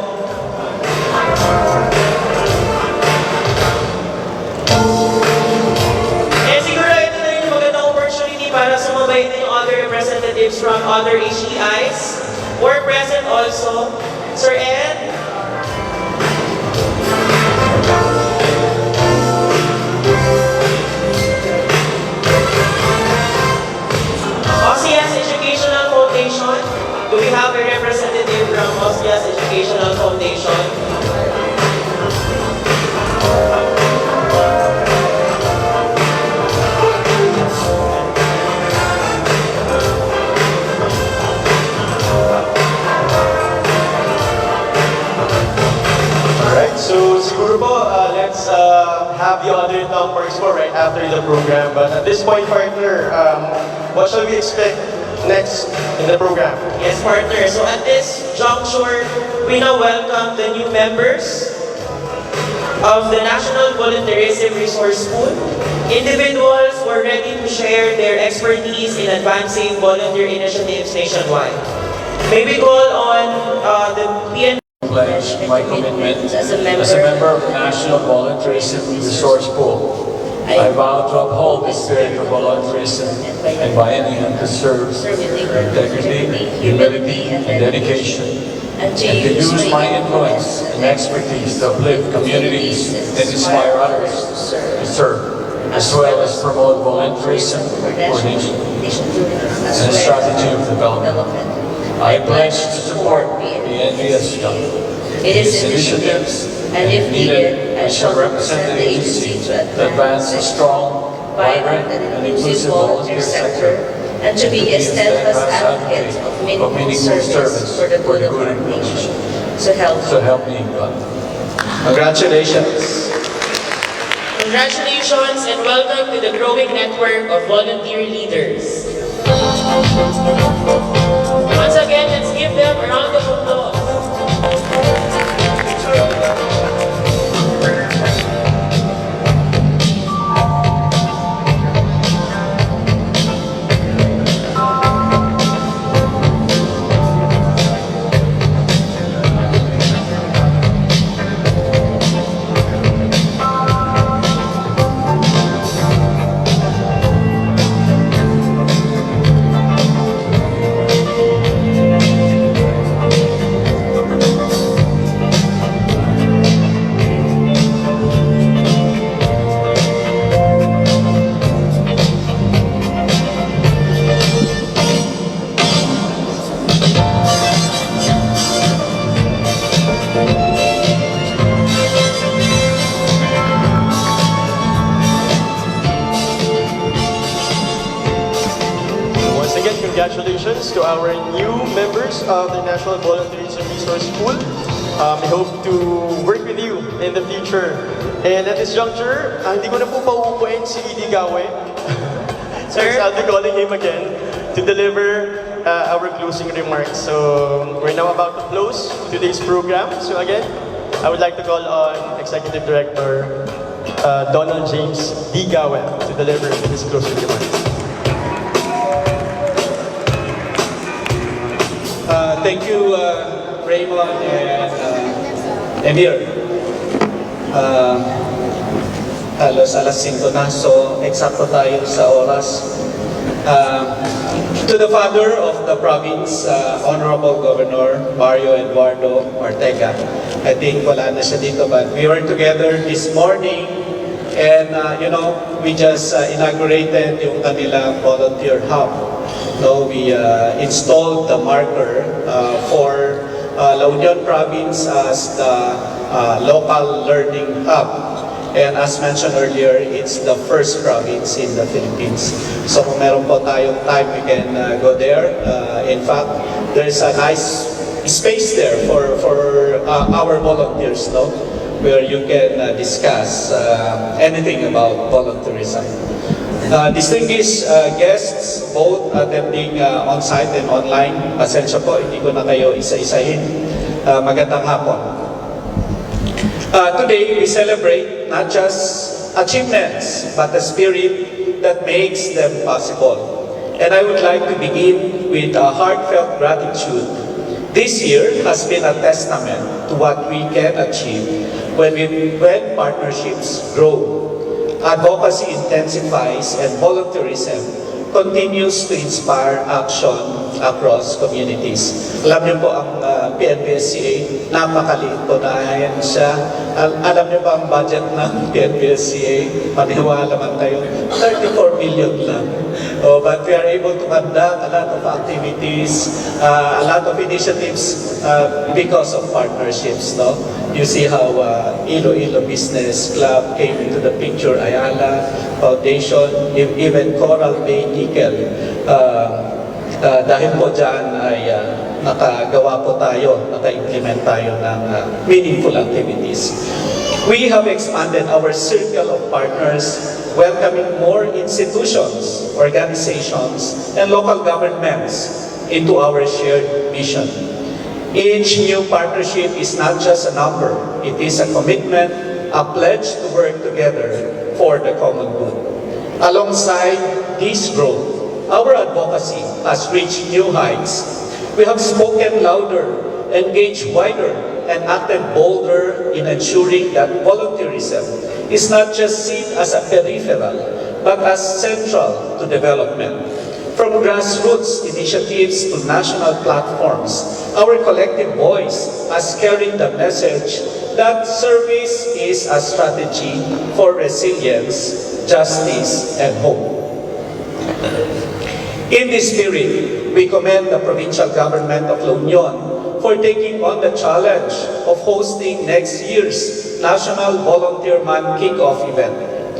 And siguro ito na rin yung magandang opportunity para sumabay din yung other representatives from other HEIs. We're present also. Sir Ed, OCS Educational Foundation. Do we have a representative from OCS Educational Foundation? have the other talk for expo right after the program. But at this point, partner, what shall we expect next in the program? Yes, partner. So at this juncture, we now welcome the new members of the National Volunteerism Resource Pool. Individuals who are ready to share their expertise in advancing volunteer initiatives nationwide. May we call on the PN pledge my commitment as a member of the National Volunteerism Resource Pool. I vow to uphold the spirit of volunteerism and by any hand to serve with integrity, humility, and dedication, and to use my influence and expertise to uplift communities and inspire others to serve, as well as promote volunteerism, coordination, and strategy of development. I pledge to support PNVSCA, its initiatives, and if needed, I shall represent the agency to advance a strong, vibrant, and inclusive volunteer sector, and to be a steadfast advocate of meaningful service for the good of our nation. So help me God. Congratulations. Congratulations and welcome to the growing network of volunteer leaders. Once again, let's give them a round of applause. Once again, congratulations to our new members of the National Volunteerism Resource Pool. We hope to work with you in the future. And at this juncture, hindi ko na po pauupuin si Edie Gawe. So I'll be calling him again to deliver our closing remarks. So we're now about to close today's program. So again, I would like to call on Executive Director Donald James D. Gawe to deliver his closing remarks. Thank you, Raymond and Emir. Halos alas 5 na, so eksakto tayo sa oras. To the father of the province, Honorable Governor Mario Eduardo Ortega, I think wala na siya dito, but we were together this morning and we just inaugurated yung kanilang volunteer hub. No, we installed the marker for La Union Province as the local learning hub. And as mentioned earlier, it's the first province in the Philippines. So kung meron po tayong time, we can go there. In fact, there's a nice space there for our volunteers, no? Where you can discuss anything about volunteerism. Distinguished guests, both attending on-site and online, pasensya po, hindi ko na kayo isa-isahin. Magandang hapon. Today, we celebrate not just achievements, but the spirit that makes them possible. And I would like to begin with a heartfelt gratitude. This year has been a testament to what we can achieve when partnerships grow. Advocacy intensifies and volunteerism continues to inspire action across communities. Alam niyo po ang PNVSCA, napakaliit po na yan siya. Alam niyo ba ang budget ng PNVSCA? Maniwala man kayo, 34 million lang. But we are able to conduct a lot of activities, a lot of initiatives because of partnerships. No? You see how Iloilo Business Club came into the picture, Ayala Foundation, even Coral Bay Nickel. Dahil po dyan ay nakagawa po tayo, naka-implement tayo ng meaningful activities. We have expanded our circle of partners, welcoming more institutions, organizations, and local governments into our shared mission. Each new partnership is not just a number, it is a commitment, a pledge to work together for the common good. Alongside this growth, our advocacy has reached new heights. We have spoken louder, engaged wider, and acted bolder in ensuring that volunteerism is not just seen as a peripheral, but as central to development. From grassroots initiatives to national platforms, our collective voice has carried the message that service is a strategy for resilience, justice, and hope. In this spirit, we commend the provincial government of La Union for taking on the challenge of hosting next year's National Volunteer Month Kickoff event,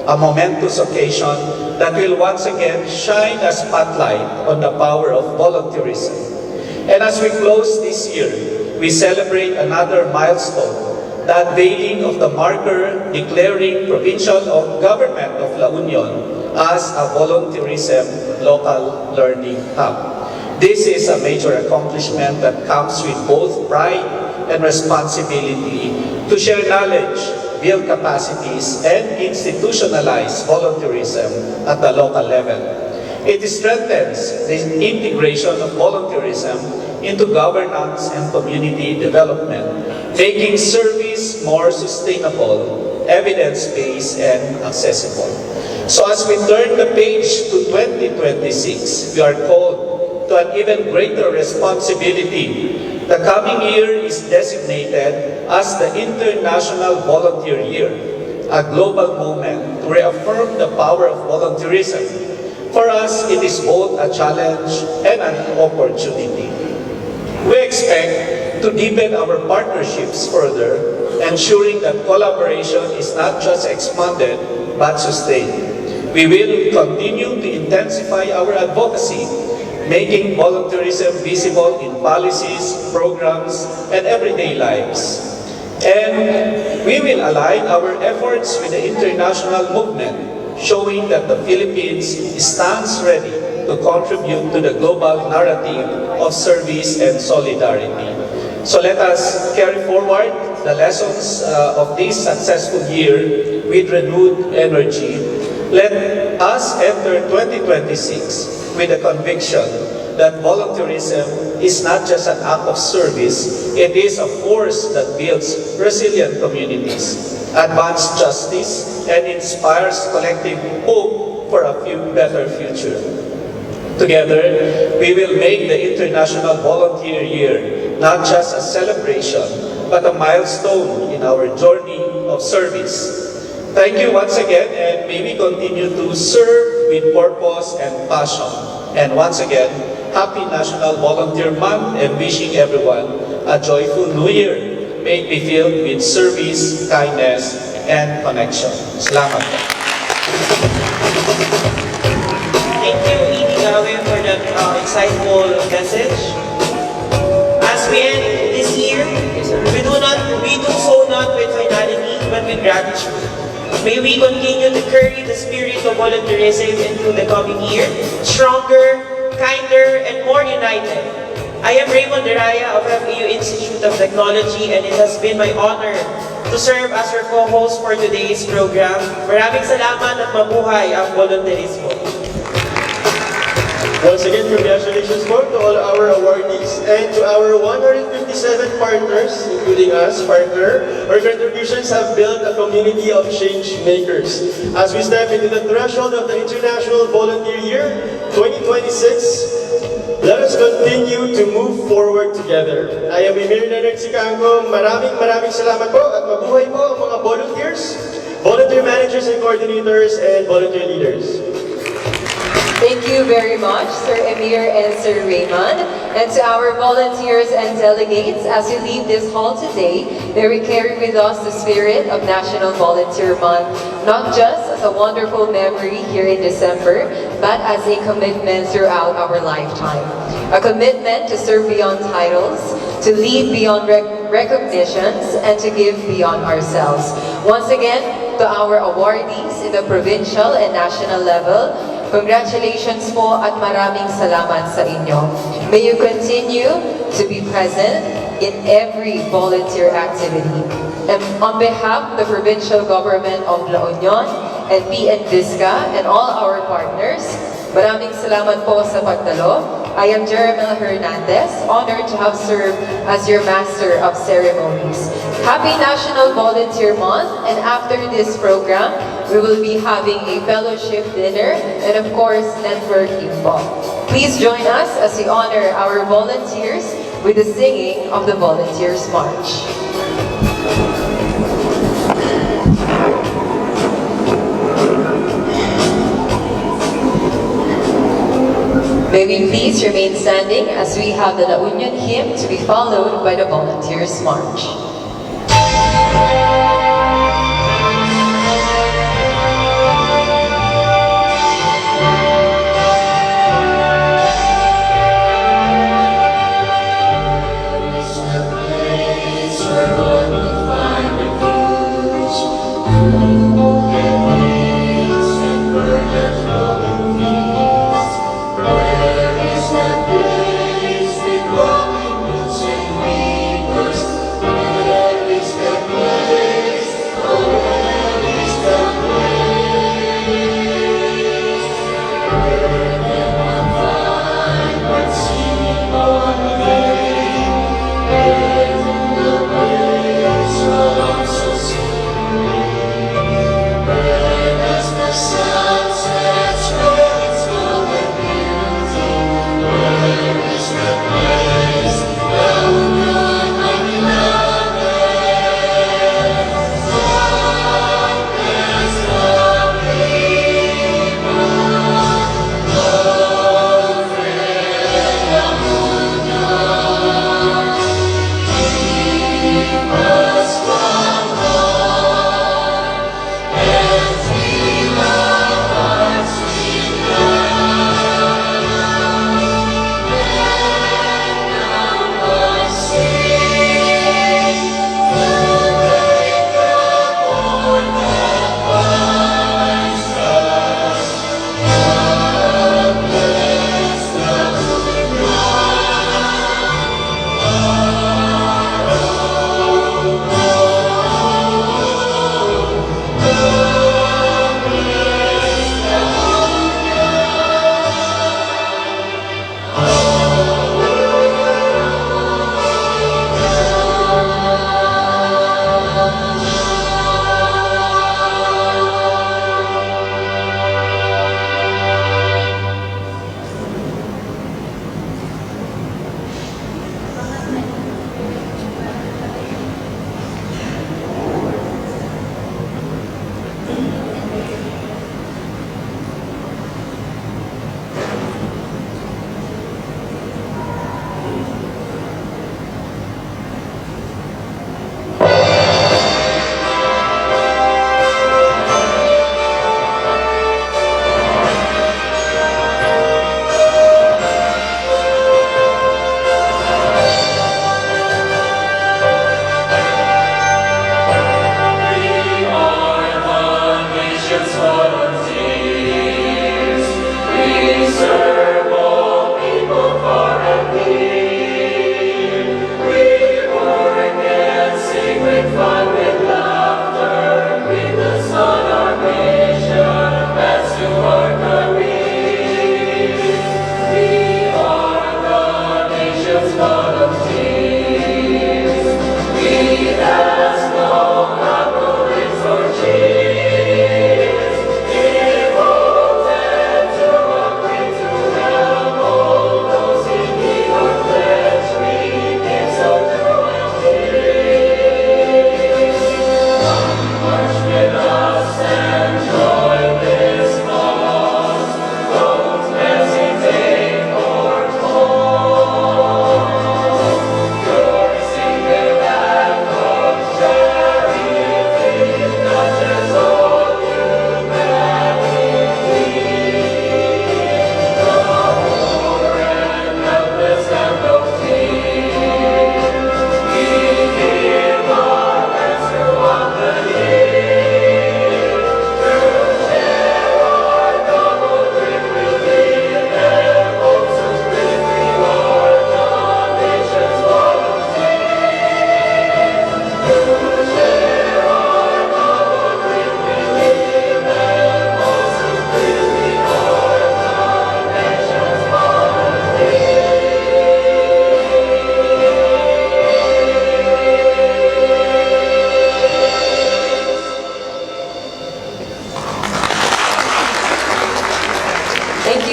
a momentous occasion that will once again shine a spotlight on the power of volunteerism. And as we close this year, we celebrate another milestone, the unveiling of the marker declaring Provincial Government of La Union as a volunteerism local learning hub. This is a major accomplishment that comes with both pride and responsibility to share knowledge, build capacities, and institutionalize volunteerism at the local level. It strengthens the integration of volunteerism into governance and community development, making service more sustainable, evidence-based, and accessible. So as we turn the page to 2026, we are called to an even greater responsibility. The coming year is designated as the International Volunteer Year, a global moment to reaffirm the power of volunteerism. For us, it is both a challenge and an opportunity. We expect to deepen our partnerships further, ensuring that collaboration is not just expanded, but sustained. We will continue to intensify our advocacy, making volunteerism visible in policies, programs, and everyday lives. And we will align our efforts with the international movement, showing that the Philippines stands ready to contribute to the global narrative of service and solidarity. So let us carry forward the lessons of this successful year with renewed energy. Let us enter 2026 with the conviction that volunteerism is not just an act of service, it is a force that builds resilient communities, advances justice, and inspires collective hope for a better future. Together, we will make the International Volunteer Year not just a celebration, but a milestone in our journey of service. Thank you once again, and may we continue to serve with purpose and passion. And once again, Happy National Volunteer Month, and wishing everyone a joyful New Year. May it be filled with service, kindness, and connection. Salamat. Thank you, Edie Gawe, for that insightful message. As we end this year, we do so not with finality, but with gratitude. May we continue to carry the spirit of volunteerism into the coming year, stronger, kinder, and more united. I am Raymond Deraya of FAU Institute of Technology, and it has been my honor to serve as your co-host for today's program. Maraming salamat at mabuhay ang volunteerismo. Once again, congratulations po to all our awardees and to our 157 partners, including us, partner. Our contributions have built a community of change makers. As we step into the threshold of the International Volunteer Year 2026, let us continue to move forward together. I am Emir Neneg Sikango. Maraming salamat po at mabuhay po ang mga volunteers, volunteer managers and coordinators, and volunteer leaders. Thank you very much, Sir Emir and Sir Raymond. And to our volunteers and delegates, as we leave this hall today, may we carry with us the spirit of National Volunteer Month, not just as a wonderful memory here in December, but as a commitment throughout our lifetime. A commitment to serve beyond titles, to lead beyond recognitions, and to give beyond ourselves. Once again, to our awardees in the provincial and national level, congratulations po at maraming salamat sa inyo. May you continue to be present in every volunteer activity. And on behalf of the provincial government of La Union and PNVSCA and all our partners, maraming salamat po sa pagdalo. I am Jeremel Hernandez, honored to have served as your Master of Ceremonies. Happy National Volunteer Month, and after this program, we will be having a fellowship dinner and of course, networking ball. Please join us as we honor our volunteers with the singing of the Volunteers March. May we please remain standing as we have the La Union hymn to be followed by the Volunteers March.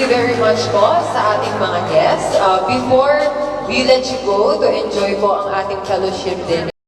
you very much po sa ating mga guests. Before we let you go to enjoy po ang ating fellowship dinner,